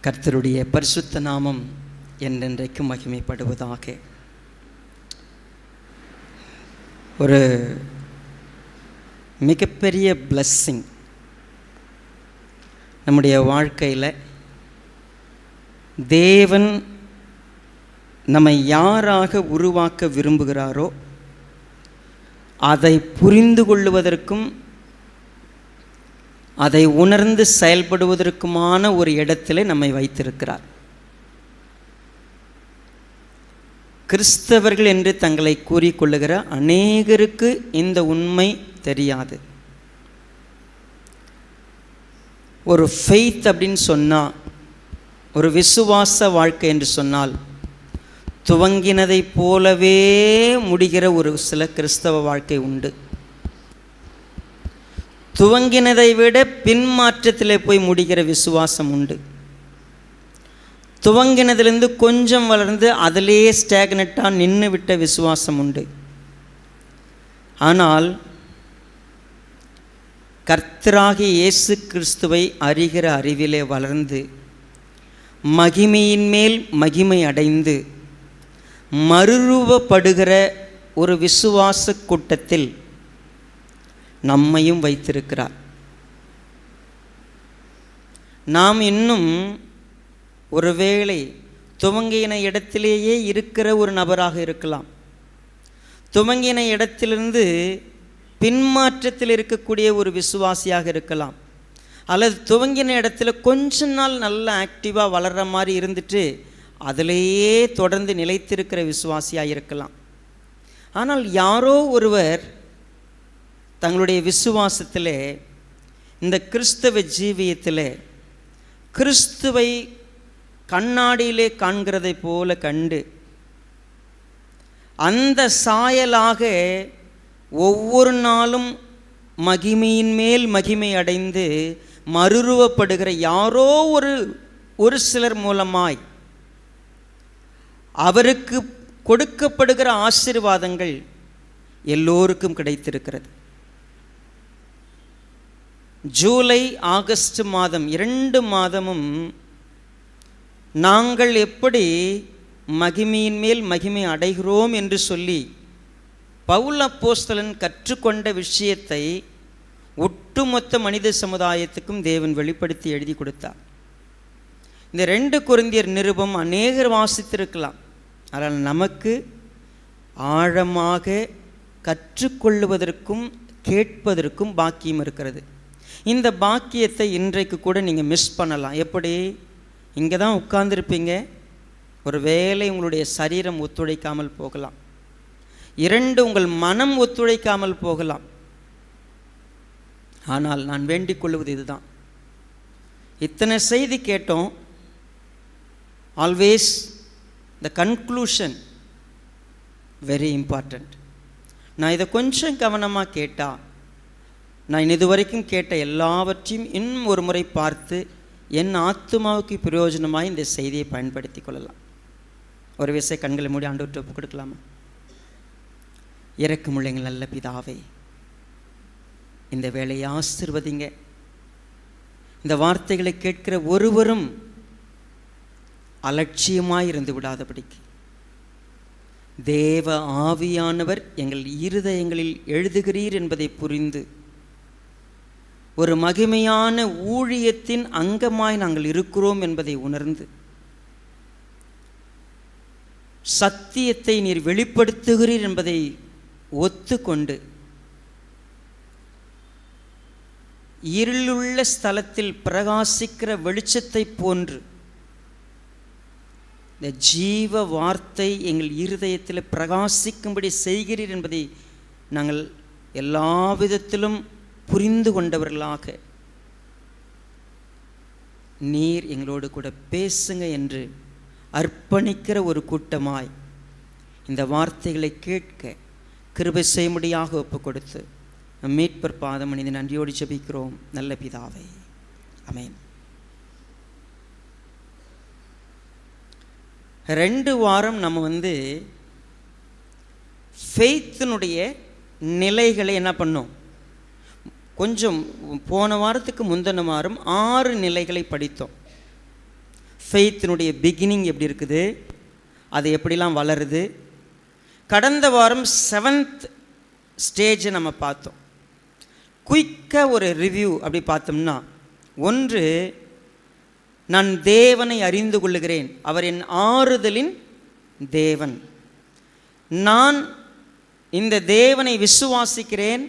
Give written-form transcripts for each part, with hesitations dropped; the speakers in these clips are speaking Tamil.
கர்த்தருடைய பரிசுத்த நாமம் என்றென்றைக்கு மகிமைப்படுவதாக. ஒரு மிகப்பெரிய பிளஸ்ஸிங் நம்முடைய வாழ்க்கையில் தேவன் நம்மை யாராக உருவாக்க விரும்புகிறாரோ அதை புரிந்து கொள்ளுவதற்கும் அதை உணர்ந்து செயல்படுவதற்குமான ஒரு இடத்திலே நம்மை வைத்திருக்கிறார். கிறிஸ்தவர்கள் என்று தங்களை கூறிக்கொள்ளுகிற அநேகருக்கு இந்த உண்மை தெரியாது. ஒரு ஃபெய்த் அப்படின்னு சொன்னால், ஒரு விசுவாச வாழ்க்கை என்று சொன்னால், துவங்கினதை போலவே முடிகிற ஒரு சில கிறிஸ்தவ வாழ்க்கை உண்டு. துவங்கினதை விட பின்மாற்றத்தில் போய் முடிகிற விசுவாசம் உண்டு. துவங்கினதுலேருந்து கொஞ்சம் வளர்ந்து அதிலேயே ஸ்டாக்னட்டாக நின்று விட்ட விசுவாசம் உண்டு. ஆனால் கர்த்தராகிய இயேசு கிறிஸ்துவை அறிகிற அறிவிலே வளர்ந்து மகிமையின் மேல் மகிமை அடைந்து மறுரூபப்படுகிற ஒரு விசுவாச கூட்டத்தில் நம்மையும் வைத்திருக்கிறார். நாம் இன்னும் ஒருவேளை துவங்கின இடத்திலேயே இருக்கிற ஒரு நபராக இருக்கலாம். துவங்கின இடத்திலிருந்து பின்மாற்றத்தில் இருக்கக்கூடிய ஒரு விசுவாசியாக இருக்கலாம். அல்லது துவங்கின இடத்துல கொஞ்ச நாள் நல்ல ஆக்டிவாக வளர்கிற மாதிரி இருந்துட்டு அதிலேயே தொடர்ந்து நிலைத்திருக்கிற விசுவாசியாக இருக்கலாம். ஆனால் யாரோ ஒருவர் தங்களுடைய விசுவாசத்தில், இந்த கிறிஸ்தவ ஜீவியத்தில் கிறிஸ்துவை கண்ணாடியிலே காண்கிறதை போல கண்டு அந்த சாயலாக ஒவ்வொரு நாளும் மகிமையின் மேல் மகிமை அடைந்து மறுரூபப்படுகிற யாரோ ஒரு சிலர் மூலமாய் அவருக்கு கொடுக்கப்படுகிற ஆசீர்வாதங்கள் எல்லோருக்கும் கிடைத்திருக்கிறது. ஜூலை ஆகஸ்ட் மாதம் 2 மாதமும் நாங்கள் எப்படி மகிமையின் மேல் மகிமை அடைகிறோம் என்று சொல்லி பவுல் அப்போஸ்தலன் கற்றுக்கொண்ட விஷயத்தை ஒட்டுமொத்த மனித சமுதாயத்துக்கும் தேவன் வெளிப்படுத்தி எழுதி கொடுத்தார். இந்த 2 கொரிந்தியர் நிருபம் அநேகர் வாசித்திருக்கலாம். ஆனால் நமக்கு ஆழமாக கற்றுக்கொள்ளுவதற்கும் கேட்பதற்கும் பாக்கியம் இருக்கிறது. இந்த பாக்கியத்தை இன்றைக்கு கூட நீங்கள் மிஸ் பண்ணலாம். எப்படி? இங்கே தான் உட்கார்ந்துருப்பீங்க, ஒரு வேளை உங்களுடைய சரீரம் ஒத்துழைக்காமல் போகலாம். 2 உங்கள் மனம் ஒத்துழைக்காமல் போகலாம். ஆனால் நான் வேண்டிக் கொள்வது இதுதான், இத்தனை செய்தி கேட்டோம், always the conclusion very important. நான் இதை கொஞ்சம் கவனமாக கேட்டால், நான் இதுவரைக்கும் கேட்ட எல்லாவற்றையும் இன்னும் ஒரு முறை பார்த்து என் ஆத்துமாவுக்கு பிரயோஜனமாக இந்த செய்தியை பயன்படுத்தி கொள்ளலாம். ஒரு விஷயம் கண்களை மூடி ஆண்டவர்கிட்ட ஒப்பு கொடுக்கலாமா? இரக்கமுள்ள எங்கள் நல்ல பிதாவே, இந்த வேலையை ஆசீர்வதிங்க. இந்த வார்த்தைகளை கேட்கிற ஒருவரும் அலட்சியமாய் இருந்து விடாதபடிக்கு தேவ ஆவியானவர் எங்கள் இருதயங்களில் எழுதுகிறீர் என்பதை புரிந்து ஒரு மகிமையான ஊழியத்தின் அங்கமாய் நாங்கள் இருக்கிறோம் என்பதை உணர்ந்து சத்தியத்தை நீர் வெளிப்படுத்துகிறீர் என்பதை ஒத்துக்கொண்டு இருளுள்ள ஸ்தலத்தில் பிரகாசிக்கிற வெளிச்சத்தை போன்று இந்த ஜீவ வார்த்தை எங்கள் இருதயத்தில் பிரகாசிக்கும்படி செய்கிறீர் என்பதை நாங்கள் எல்லா விதத்திலும் புரிந்து கொண்டவர்களாக நீர் எங்களோடு கூட பேசுங்க என்று அர்ப்பணிக்கிற ஒரு கூட்டமாய் இந்த வார்த்தைகளை கேட்க கிருபை செய்யும்படியாக ஒப்பு கொடுத்து மீட்பர் பாதம் அணிந்து நன்றியோடு ஜெபிக்கிறோம் நல்ல பிதாவே, ஆமென். 2 வாரம் நம்ம ஃபெய்த்தினுடைய நிலைகளை என்ன பண்ணோம், கொஞ்சம் போன வாரத்துக்கு முந்தின வாரம் 6 நிலைகளை படித்தோம். ஃபெய்த்தினுடைய பிகினிங் எப்படி இருக்குது, அது எப்படிலாம் வளருது. கடந்த வாரம் 7th ஸ்டேஜை நம்ம பார்த்தோம். குயிக்காக ஒரு ரிவ்யூ அப்படி பார்த்தோம்னா, ஒன்று, நான் தேவனை அறிந்து கொள்ளுகிறேன், அவர் என் ஆறுதலின் தேவன். நான் இந்த தேவனை விசுவாசிக்கிறேன்,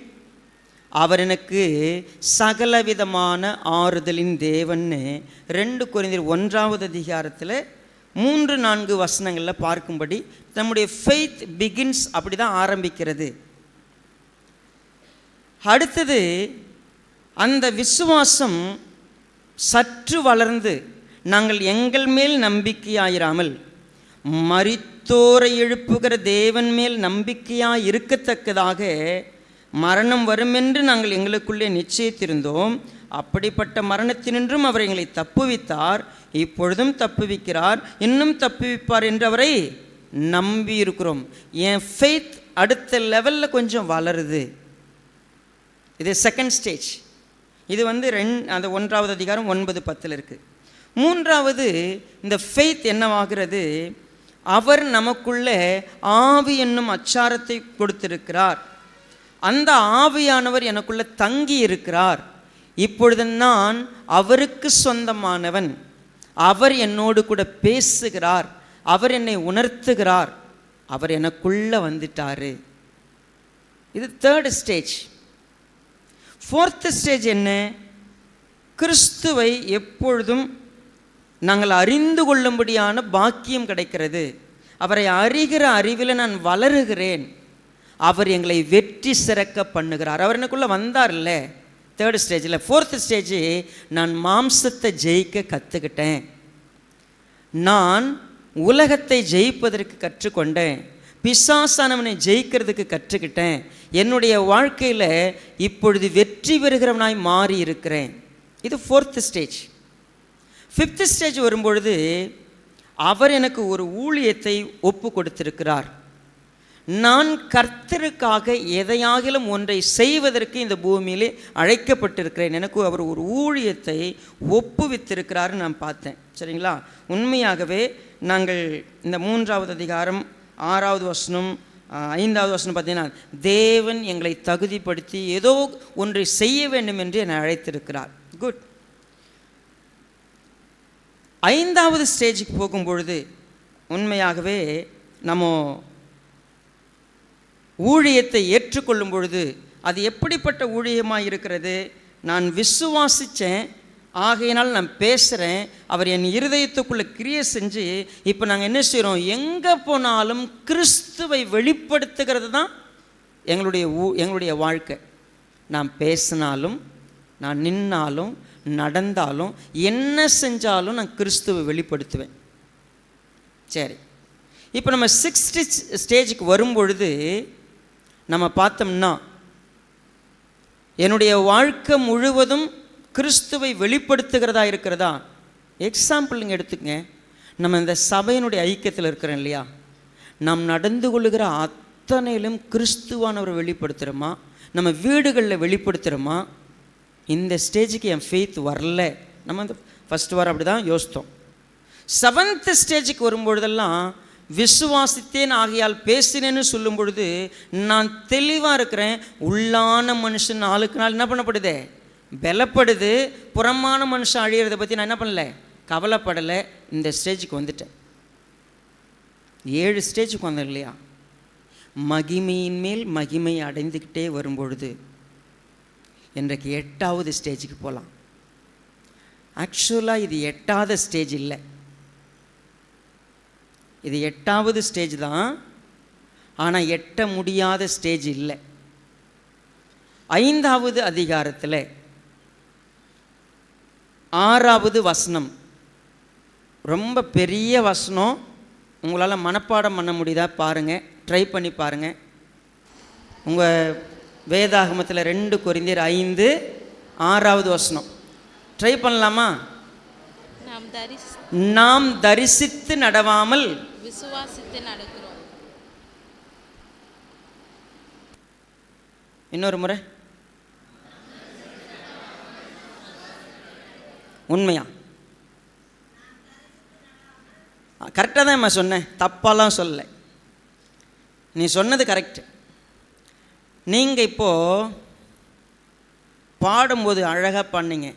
அவர் எனக்கு சகலவிதமான ஆறுதலின் தேவன்னு 2 கொரிந்தியர் 1வது அதிகாரத்தில் 3-4 வசனங்களில் பார்க்கும்படி நம்முடைய ஃபெய்த் பிகின்ஸ் அப்படி தான் ஆரம்பிக்கிறது. அடுத்தது அந்த விசுவாசம் சற்று வளர்ந்து நாங்கள் எங்கள் மேல் நம்பிக்கையாயிராமல் மரித்தோரை எழுப்புகிற தேவன் மேல் இப்படியாக இருக்கத்தக்கதாக மரணம் வருமென்று நாங்கள் எங்களுக்குள்ளே நிச்சயித்திருந்தோம். அப்படிப்பட்ட மரணத்தினின்றும் அவர் எங்களை தப்புவித்தார், இப்பொழுதும் தப்புவிக்கிறார், இன்னும் தப்புவிப்பார் என்று அவரை நம்பி இருக்கிறோம். என் ஃபெய்த் அடுத்த லெவலில் கொஞ்சம் வளருது. இது செகண்ட் ஸ்டேஜ். இது வந்து அந்த 1வது அதிகாரம் 9-10 இருக்குது. 3வது, இந்த ஃபெய்த் என்னவாகிறது, அவர் நமக்குள்ளே ஆவி என்னும் அச்சாரத்தை கொடுத்திருக்கிறார். அந்த ஆவியானவர் எனக்குள்ளே தங்கி இருக்கிறார். இப்பொழுது நான் அவருக்கு சொந்தமானவன். அவர் என்னோடு கூட பேசுகிறார், அவர் என்னை உணர்த்துகிறார், அவர் எனக்குள்ளே வந்துட்டார். இது 3rd ஸ்டேஜ். 4th ஸ்டேஜ் என்ன, கிறிஸ்துவை எப்பொழுதும் நாங்கள் அறிந்து கொள்ளும்படியான பாக்கியம் கிடைக்கிறது. அவரை அறிகிற அறிவில் நான் வளருகிறேன். அவர் எங்களை வெற்றி சிறக்க பண்ணுகிறார். அவர் எனக்குள்ளே வந்தார்ல 3rd ஸ்டேஜில். 4th ஸ்டேஜ், நான் மாம்சத்தை ஜெயிக்க கற்றுக்கிட்டேன், நான் உலகத்தை ஜெயிப்பதற்கு கற்றுக்கொண்டேன், பிசாசானவனை ஜெயிக்கிறதுக்கு கற்றுக்கிட்டேன், என்னுடைய வாழ்க்கையில் இப்பொழுது வெற்றி பெறுகிறவனாய் மாறி இருக்கிறேன். இது 4th ஸ்டேஜ். 5th ஸ்டேஜ் வரும்பொழுது அவர் எனக்கு ஒரு ஊழியத்தை ஒப்பு கொடுத்திருக்கிறார். நான் கர்த்தருக்காக எதையாகிலும் ஒன்றை செய்வதற்கு இந்த பூமியிலே அழைக்கப்பட்டிருக்கிறேன். எனக்கு அவர் ஒரு ஊழியத்தை ஒப்புவித்திருக்கிறாருன்னு நான் பார்த்தேன். சரிங்களா? உண்மையாகவே நாங்கள் இந்த 3வது அதிகாரம் 6வது வசனம் 5வது வசனம் பார்த்தீங்கன்னா, தேவன் எங்களை தகுதிப்படுத்தி ஏதோ ஒன்றை செய்ய வேண்டும் என்று என்னை அழைத்திருக்கிறார். குட். 5வது ஸ்டேஜுக்கு போகும்பொழுது உண்மையாகவே நம்ம ஊழியத்தை ஏற்றுக்கொள்ளும் பொழுது அது எப்படிப்பட்ட ஊழியமாக இருக்கிறது, நான் விசுவாசித்தேன், ஆகையினால் நான் பேசுகிறேன், அவர் என் இருதயத்துக்குள்ளே கிரியை செஞ்சு இப்போ நாங்கள் என்ன செய்கிறோம், எங்கே போனாலும் கிறிஸ்துவை வெளிப்படுத்துகிறது தான் எங்களுடைய வாழ்க்கை. நான் பேசினாலும், நான் நின்னாலும், நடந்தாலும், என்ன செஞ்சாலும் நான் கிறிஸ்துவை வெளிப்படுத்துவேன். சரி, இப்போ நம்ம 6th ஸ்டேஜுக்கு வரும்பொழுது நம்ம பார்த்தோம்னா, என்னுடைய வாழ்க்கை முழுவதும் கிறிஸ்துவை வெளிப்படுத்துகிறதா இருக்கிறதா. எக்ஸாம்பிளுங்க எடுத்துக்கங்க, நம்ம இந்த சபையினுடைய ஐக்கியத்தில் இருக்கிறோம் இல்லையா, நாம் நடந்து கொள்ளுகிற அத்தனையிலும் கிறிஸ்துவானவரை வெளிப்படுத்துகிறோமா, நம்ம வீடுகளில் வெளிப்படுத்துகிறோமா. இந்த ஸ்டேஜுக்கு என் ஃபெய்த் வரல. நம்ம இந்த ஃபஸ்ட் வாரம் அப்படி தான் யோசித்தோம். 7th ஸ்டேஜுக்கு வரும்பொழுதெல்லாம் விசுவாசித்தேன் ஆகையால் பேசினேன்னு சொல்லும் பொழுது நான் தெளிவாக இருக்கிறேன். உள்ளான மனுஷன் நாளுக்கு நாள் என்ன பண்ணப்படுது, பலப்படுது. புறமான மனுஷன் அழியிறதை பற்றி நான் என்ன பண்ணல, கவலைப்படலை. இந்த ஸ்டேஜுக்கு வந்துட்டேன். 7 ஸ்டேஜுக்கு வந்தேன் இல்லையா. மகிமையின் மேல் மகிமை அடைந்துக்கிட்டே வரும்பொழுது இன்றைக்கு 8வது ஸ்டேஜுக்கு போகலாம். ஆக்சுவலாக இது 8வது ஸ்டேஜ் இல்லை, இது 8வது ஸ்டேஜ் தான். ஆனால் எட்ட முடியாத ஸ்டேஜ் இல்லை. 5வது அதிகாரத்தில் 6வது வசனம் ரொம்ப பெரிய வசனம். உங்களால் மனப்பாடம் பண்ண முடியுதா பாருங்கள், ட்ரை பண்ணி பாருங்கள். உங்கள் வேதாகமத்தில் 2 கொரிந்தியர் 5:6வது வசனம் ட்ரை பண்ணலாமா? நாம் தரிசித்து நடவாமல் விசுவாசித்து நடக்கிறோம். இன்னொரு முறை உண்மையா? கரெக்டாக தான் நான் சொன்னேன், தப்பாலாம் சொல்லலை. நீ சொன்னது கரெக்டு. நீங்கள் இப்போது பாடும்போது அழகாக பண்ணீங்க.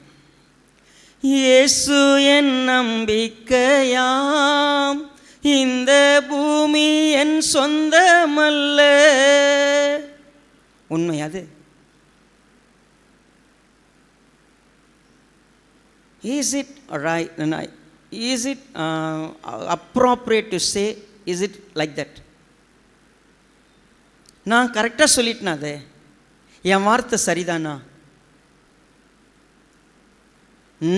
இயேசு என் நம்பிக்கையாம், இந்த பூமி என் சொந்தமல்ல. உண்மை அது. Is it right? Is it appropriate to say? Is it like that? நான் கரெக்டாக சொல்லிட்டேனா? அது என் வார்த்தை சரிதானா?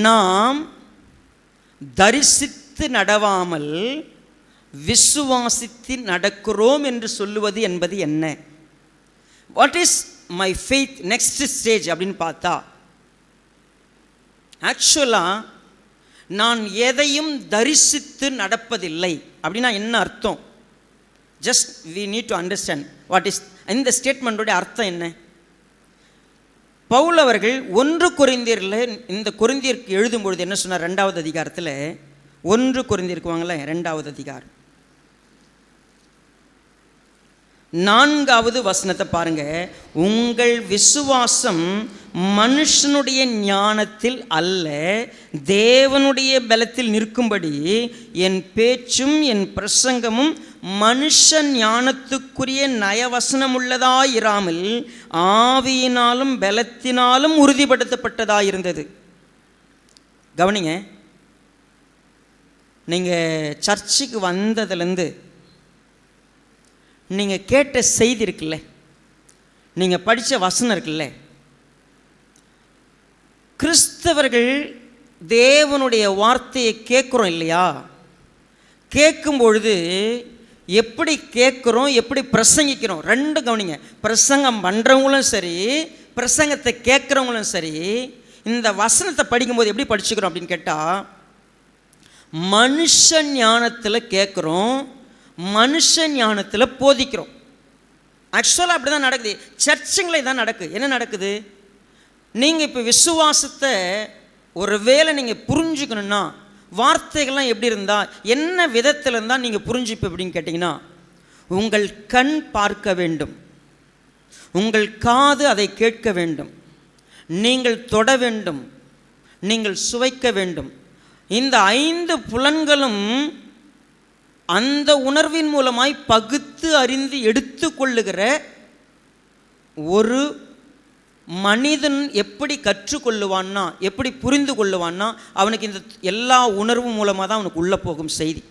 நாம் தரிசித்து நடவாமல் விசுவாசித்து நடக்கிறோம் என்று சொல்லுவது என்பது என்ன? What is my faith next stage அப்படின்னு பார்த்தா, ஆக்சுவலாக நான் எதையும் தரிசித்து நடப்பதில்லை அப்படின்னா என்ன அர்த்தம்? Just we need to understand what is இந்த ஸ்டேட்மெண்ட்டுடைய அர்த்தம் என்ன. பவுல் அவர்கள் 1 கொரிந்தியரில் இந்த கொரிந்தியருக்கு எழுதும்பொழுது என்ன சொன்னார்? 2வது அதிகாரத்தில் 1 கொரிந்தியருக்கு வாங்களேன், 2வது அதிகாரம் 4வது வசனத்தை பாருங்க. உங்கள் விசுவாசம் மனுஷனுடைய ஞானத்தில் அல்ல, தேவனுடைய பலத்தில் நிற்கும்படி என் பேச்சும் என் பிரசங்கமும் மனுஷ ஞானத்துக்குரிய நயவசனமுள்ளதாயிராமல் ஆவியினாலும் பலத்தினாலும் உறுதிப்படுத்தப்பட்டதாயிருந்தது. கவனிங்க, நீங்கள் சர்ச்சுக்கு வந்ததுலேருந்து நீங்கள் கேட்ட செய்தி இருக்குல்ல, நீங்கள் படித்த வசனம் இருக்குல்ல, கிறிஸ்தவர்கள் தேவனுடைய வார்த்தையை கேட்குறோம் இல்லையா? கேட்கும் பொழுது எப்படி கேட்குறோம், எப்படி பிரசங்கிக்கிறோம், 2 கவனிங்க. பிரசங்கம் பண்ணுறவங்களும் சரி, பிரசங்கத்தை கேட்குறவங்களும் சரி, இந்த வசனத்தை படிக்கும்போது எப்படி படிச்சுக்கிறோம் அப்படின்னு கேட்டால், மனுஷ ஞானத்தில் கேட்குறோம், மனுஷ ஞானத்தில் போதிக்கிறோம். ஆக்சுவலாக அப்படி தான் நடக்குது. சர்ச்சுங்களே தான் நடக்குது. என்ன நடக்குது? நீங்கள் இப்போ விசுவாசத்தை ஒரு வேளை நீங்கள் புரிஞ்சுக்கணுன்னா வார்த்தைகள்லாம் எப்படி இருந்தால், என்ன விதத்தில் இருந்தால் நீங்கள் புரிஞ்சுப்ப அப்படின்னு கேட்டிங்கன்னா, உங்கள் கண் பார்க்க வேண்டும், உங்கள் காது அதை கேட்க வேண்டும், நீங்கள் தொட வேண்டும், நீங்கள் சுவைக்க வேண்டும். இந்த 5 புலன்களும் அந்த உணர்வின் மூலமாய் பகுத்து அறிந்து எடுத்து கொள்ளுகிற ஒரு மனிதன் எப்படி கற்றுக்கொள்ளுவான்னா, எப்படி புரிந்து கொள்ளுவான்னா, அவனுக்கு இந்த எல்லா உணர்வு மூலமாக தான் அவனுக்கு உள்ளே போகும் செய்தி.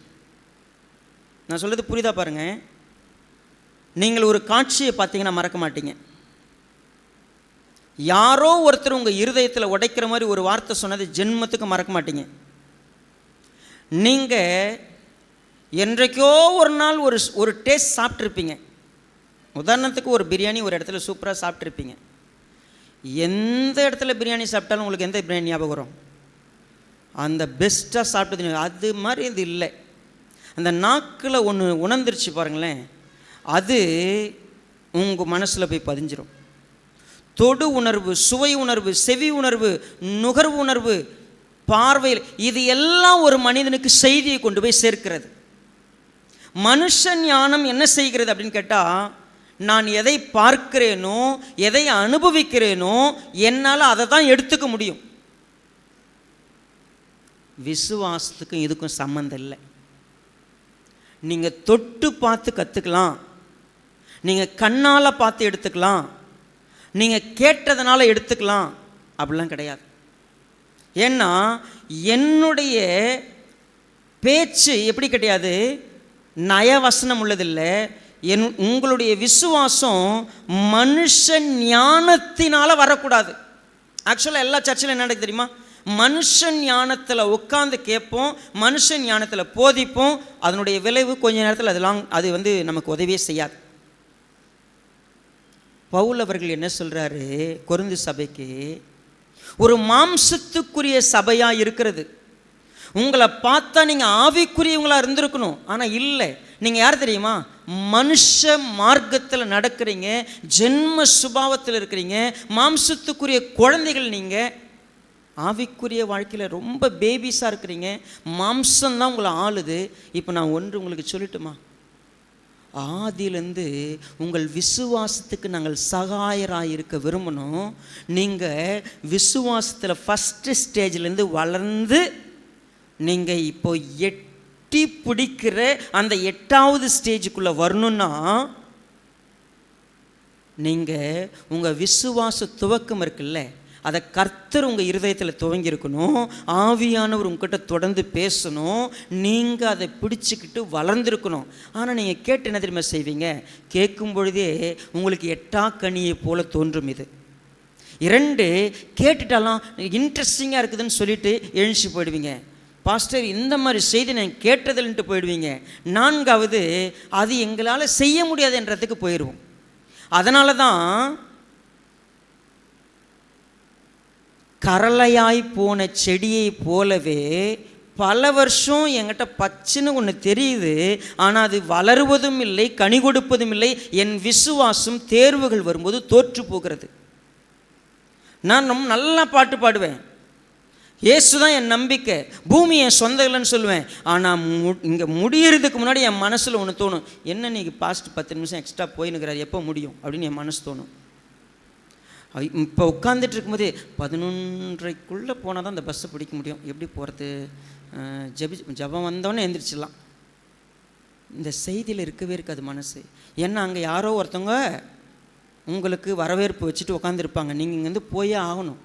நான் சொல்கிறது புரியுதா பாருங்கள். நீங்கள் ஒரு காட்சியை பார்த்தீங்கன்னா மறக்க மாட்டீங்க. யாரோ ஒருத்தர் உங்கள் இருதயத்தில் உடைக்கிற மாதிரி ஒரு வார்த்தை சொன்னது ஜென்மத்துக்கு மறக்க மாட்டீங்க. நீங்கள் என்றைக்கோ ஒரு நாள் ஒரு டேஸ்ட் சாப்பிட்ருப்பீங்க. உதாரணத்துக்கு ஒரு பிரியாணி ஒரு இடத்துல சூப்பராக சாப்பிட்ருப்பீங்க. எந்த இடத்துல பிரியாணி சாப்பிட்டாலும் உங்களுக்கு எந்த பிரியாணி ஞாபகம் வரும்? அந்த பெஸ்ட்டாக சாப்பிட்டது. அது மாதிரி இது இல்லை. அந்த நாக்கில் ஒன்று உணர்ந்துருச்சு பாருங்களேன், அது உங்கள் மனசில் போய் பதிஞ்சிடும். தொடு உணர்வு, சுவை உணர்வு, செவி உணர்வு, நுகர்வு உணர்வு, பார்வையில், இது எல்லாம் ஒரு மனிதனுக்கு செய்தியை கொண்டு போய் சேர்க்கிறது. மனுஷ ஞானம் என்ன செய்கிறது அப்படின்னு கேட்டால், நான் எதை பார்க்கிறேனோ, எதை அனுபவிக்கிறேனோ, என்னால் அதை தான் எடுத்துக்க முடியும். விசுவாசத்துக்கும் இதுக்கும் சம்மந்தம் இல்லை. நீங்கள் தொட்டு பார்த்து கற்றுக்கலாம், நீங்கள் கண்ணால் பார்த்து எடுத்துக்கலாம், நீங்கள் கேட்டதுனால எடுத்துக்கலாம், அப்படிலாம் கிடையாது. ஏன்னா என்னுடைய பேச்சு எப்படி கிடையாது, நயவசனம் உள்ளதில்லை. உங்களுடைய விசுவாசம் மனுஷ ஞானத்தினால் வரக்கூடாது. ஆக்சுவலாக எல்லா சர்ச்சில் என்ன நடக்குது தெரியுமா? மனுஷன் ஞானத்தில் உட்காந்து கேட்போம், மனுஷன் ஞானத்தில் போதிப்போம். அதனுடைய விளைவு கொஞ்ச நேரத்தில் அது நமக்கு உதவியே செய்யாது. பவுல் அவர்கள் என்ன சொல்கிறாரு கொரிந்து சபைக்கு, ஒரு மாம்சத்துக்குரிய சபையாக இருக்கிறது. உங்களை பார்த்தா நீங்கள் ஆவிக்குரியவங்களாக இருந்திருக்கணும், ஆனால் இல்லை. நீங்கள் யார் தெரியுமா? மனுஷ மார்க்கத்தில் நடக்கிறீங்க, ஜென்ம சுபாவத்தில் இருக்கிறீங்க, மாம்சத்துக்குரிய குழந்தைகள் நீங்கள். ஆவிக்குரிய வாழ்க்கையில் ரொம்ப பேபிஸாக இருக்கிறீங்க, மாம்சம்தான் உங்களை ஆளுது. இப்போ நான் ஒன்று உங்களுக்கு சொல்லட்டுமா? ஆதியிலேருந்து உங்கள் விசுவாசத்துக்கு நாங்கள் சகாயராக இருக்க விரும்பணும். நீங்கள் விசுவாசத்தில் ஃபஸ்ட்டு ஸ்டேஜ்லேருந்து வளர்ந்து நீங்கள் இப்போ எட்டி பிடிக்கிற அந்த 8வது ஸ்டேஜுக்குள்ளே வரணுன்னா நீங்கள் உங்கள் விசுவாச துவக்கம் இருக்குல்ல, அதை கர்த்தர் உங்கள் இருதயத்தில் துவங்கியிருக்கணும். ஆவியானவர் உங்ககிட்ட தொடர்ந்து பேசணும். நீங்கள் அதை பிடிச்சிக்கிட்டு வளர்ந்துருக்கணும். ஆனால் நீங்கள் கேட்டு என்ன தெரியுமா செய்வீங்க? கேட்கும் பொழுதே உங்களுக்கு எட்டாக்கனியை போல தோன்றும். இது 2 கேட்டுட்டாலாம் இன்ட்ரெஸ்டிங்காக இருக்குதுன்னு சொல்லிட்டு எழுச்சி போயிடுவீங்க. பாஸ்டர் இந்த மாதிரி செய்தி நான் கேட்டதில்ன்ட்டு போயிடுவீங்க. 4வது அது எங்களால் செய்ய முடியாதுன்றதுக்கு போயிடுவோம். அதனால தான் கரளையாய் போன செடியை போலவே பல வருஷம் என்கிட்ட பச்சுன்னு ஒன்று தெரியுது, ஆனால் அது வளருவதும் இல்லை, கனி கொடுப்பதும் இல்லை. என் விசுவாசம் தேர்வுகள் வரும்போது தோற்று போகிறது. நான் நல்லா பாட்டு பாடுவேன், இயேசு தான் என் நம்பிக்கை, பூமி என் சொந்த இல்லைன்னு சொல்லுவேன். ஆனால் இங்கே முடியறதுக்கு முன்னாடி என் மனசில் ஒன்று தோணும், என்ன நீங்கள் பாஸ்ட் 10 நிமிஷம் எக்ஸ்ட்ரா போயின்னுக்கிறார், எப்போ முடியும் அப்படின்னு என் மனசு தோணும். இப்போ உட்காந்துட்டு இருக்கும்போது 11:30க்குள்ளே போனால் தான் அந்த பஸ்ஸை பிடிக்க முடியும், எப்படி போகிறது, ஜபம் வந்தோன்னே எழுந்திரிச்சிடலாம். இந்த செய்தியில் இருக்கவே இருக்காது மனசு. ஏன்னா அங்கே யாரோ ஒருத்தவங்க உங்களுக்கு வரவேற்பு வச்சுட்டு உட்காந்துருப்பாங்க, நீங்கள் இங்கேருந்து போயே ஆகணும்.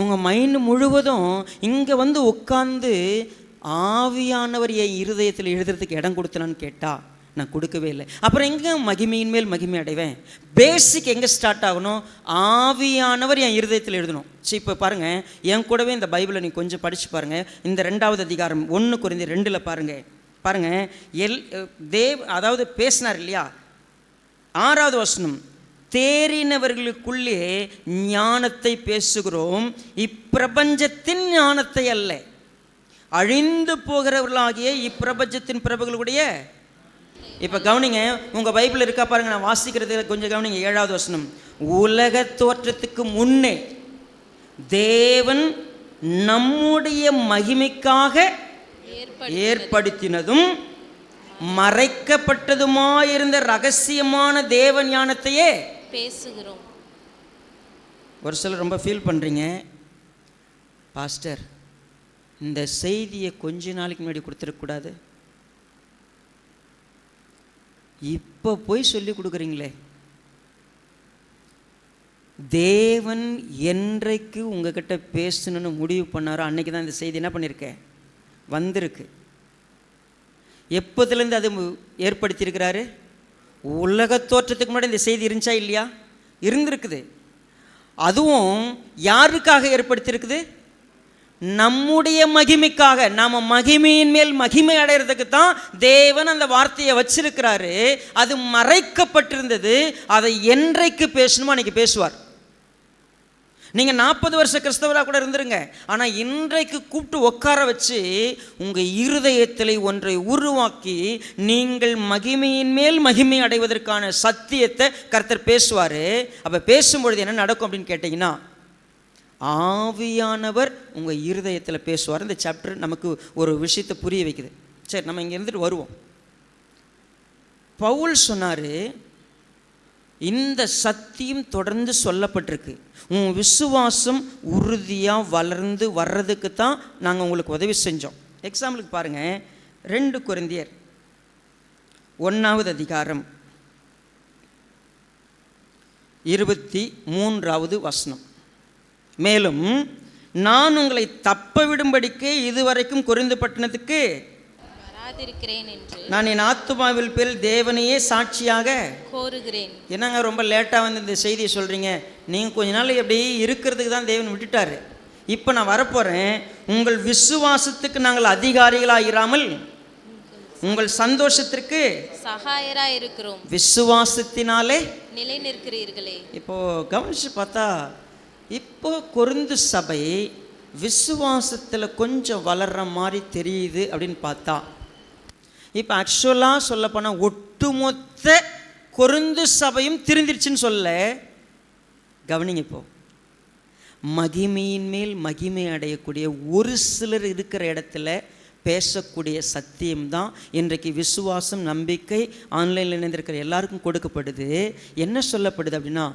உங்கள் மைண்டு முழுவதும் இங்கே வந்து உட்காந்து ஆவியானவர் என் இருதயத்தில் எழுதுறதுக்கு இடம் கொடுத்தனான்னு கேட்டால் நான் கொடுக்கவே இல்லை. அப்புறம் எங்கே மகிமையின் மேல் மகிமை அடைவேன்? பேசிக் எங்கே ஸ்டார்ட் ஆகணும்? ஆவியானவர் என் இருதயத்தில் எழுதணும். சரி, இப்போ பாருங்கள், என் கூடவே இந்த பைபிளை நீங்கள் கொஞ்சம் படித்து பாருங்கள். இந்த 2வது அதிகாரம் 1 Corinthians 2 பாருங்கள். அதாவது பேசினார் இல்லையா, 6வது வசனம், தேறினவர்களுக்குள்ளே ஞானத்தை பேசுகிறோம், இப்பிரபஞ்சத்தின் ஞானத்தை அல்ல, அழிந்து போகிறவர்களாகிய இப்பிரபஞ்சத்தின் பிரபுகளுடைய. இப்போ கவனிங்க, உங்கள் பைபிள் இருக்கா பாருங்க, நான் வாசிக்கிறது கொஞ்சம் கவனிங்க. 7வது வசனம், உலக தோற்றத்துக்கு முன்னே தேவன் நம்முடைய மகிமைக்காக ஏற்படுத்தினதும் மறைக்கப்பட்டதுமாயிருந்த ரகசியமான தேவ ஞானத்தையே பேசுகிறோம். ஒரு சிலர் ரொம்ப ஃபீல் பண்ணுறீங்க, பாஸ்டர் இந்த செய்தியை கொஞ்ச நாளைக்கு முன்னாடி கொடுத்துருக்கக்கூடாது, இப்போ போய் சொல்லி கொடுக்குறீங்களே. தேவன் என்றைக்கு உங்ககிட்ட பேசணுன்னு முடிவு பண்ணாரோ அன்னைக்கு தான் இந்த செய்தி என்ன பண்ணியிருக்கேன் வந்திருக்கு. எப்போதுலேருந்து அது ஏற்படுத்தியிருக்கிறாரு? உலக தோற்றத்துக்கு முன்னாடி இந்த செய்தி இருந்துச்சா இல்லையா? இருந்திருக்குது. அதுவும் யாருக்காக ஏற்படுத்தியிருக்குது? நம்முடைய மகிமைக்காக. நாம் மகிமையின் மேல் மகிமை அடைகிறதுக்கு தான் தேவன் அந்த வார்த்தையை வச்சிருக்கிறாரு. அது மறைக்கப்பட்டிருந்தது, அதை என்றைக்கு பேசணுமோ அன்னைக்கு பேசுவார். நீங்கள் 40 வருஷ கிறிஸ்தவராக கூட இருந்துருங்க, ஆனால் இன்றைக்கு கூப்பிட்டு உட்கார வச்சு உங்கள் இருதயத்தில் ஒன்றை உருவாக்கி நீங்கள் மகிமையின் மேல் மகிமை அடைவதற்கான சத்தியத்தை கர்த்தர் பேசுவார். அப்போ பேசும்பொழுது என்ன நடக்கும் அப்படின்னு கேட்டிங்கன்னா, ஆவியானவர் உங்கள் இருதயத்தில் பேசுவார். இந்த சாப்டர் நமக்கு ஒரு விஷயத்தை புரிய வைக்குது. சரி, நம்ம இங்கே இருந்துட்டு வருவோம். பவுல் சொன்னார், இந்த சத்தியம் தொடர்ந்து சொல்லப்பட்டிருக்கு, உன் விசுவாசம் உறுதியாக வளர்ந்து வர்றதுக்கு தான் நாங்கள் உங்களுக்கு உதவி செஞ்சோம். எக்ஸாம்பிளுக்கு பாருங்கள், 2 கொரிந்தியர் 1வது அதிகாரம் 23வது வசனம். மேலும் நான் உங்களை தப்ப விடும்படிக்கு இதுவரைக்கும் கொரிந்து பட்டணத்துக்கு நான் என் ஆத்துமாவில் பேரில் தேவனையே சாட்சியாக கோருகிறேன். என்னங்க ரொம்ப லேட்டாக வந்து இந்த செய்தியை சொல்கிறீங்க? நீங்கள் கொஞ்ச நாள் எப்படி இருக்கிறதுக்கு தான் தேவன் விட்டுட்டார். இப்போ நான் வரப்போகிறேன். உங்கள் விசுவாசத்துக்கு நாங்கள் அதிகாரிகளாக இராமல் உங்கள் சந்தோஷத்திற்கு சகாயராக இருக்கிறோம், விசுவாசத்தினாலே நிலை நிற்கிறீர்களே. இப்போது கவனித்து பார்த்தா, இப்போ கொரிந்து சபை விசுவாசத்தில் கொஞ்சம் வளர்கிற மாதிரி தெரியுது அப்படின்னு பார்த்தா, இப்போ ஆக்சுவலாக சொல்லப்போனால் ஒட்டுமொத்த கொரிந்து சபையும் திருந்திருச்சுன்னு சொல்ல. கவனிங்க, இப்போ மகிமையின் மேல் மகிமை அடையக்கூடிய ஒரு சிலர் இருக்கிற இடத்துல பேசக்கூடிய சத்தியம்தான் இன்றைக்கு விசுவாசம், நம்பிக்கை ஆன்லைனில் இணைந்திருக்கிற எல்லாருக்கும் கொடுக்கப்படுது. என்ன சொல்லப்படுது அப்படின்னா,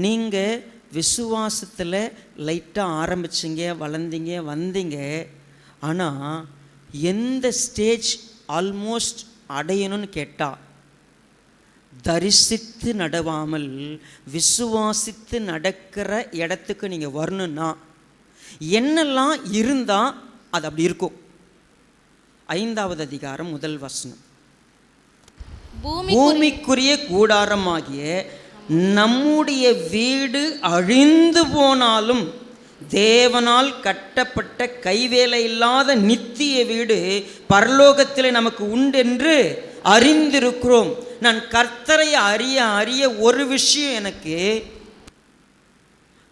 நீங்கள் விசுவாசத்தில் லைட்டாக ஆரம்பிச்சிங்க, வளர்ந்தீங்க, வந்தீங்க. ஆனால் எந்த ஸ்டேஜ் ஆல்மோஸ்ட் அடையணும்னு கேட்டால், தரிசித்து நடவாமல் விசுவாசித்து நடக்கிற இடத்துக்கு நீங்கள் வரணுன்னா என்னெல்லாம் இருந்தால் அது அப்படி இருக்கும். 5வது அதிகாரம் 1 வசனம். பூமிக்குரிய கூடாரமாகிய நம்முடைய வீடு அழிந்து போனாலும் தேவனால் கட்டப்பட்ட கைவேலை இல்லாத நித்திய வீடு பரலோகத்தில் நமக்கு உண்டென்று அறிந்திருக்கிறோம். நான் கர்த்தரை அறிய அறிய ஒரு விஷயம் எனக்கு,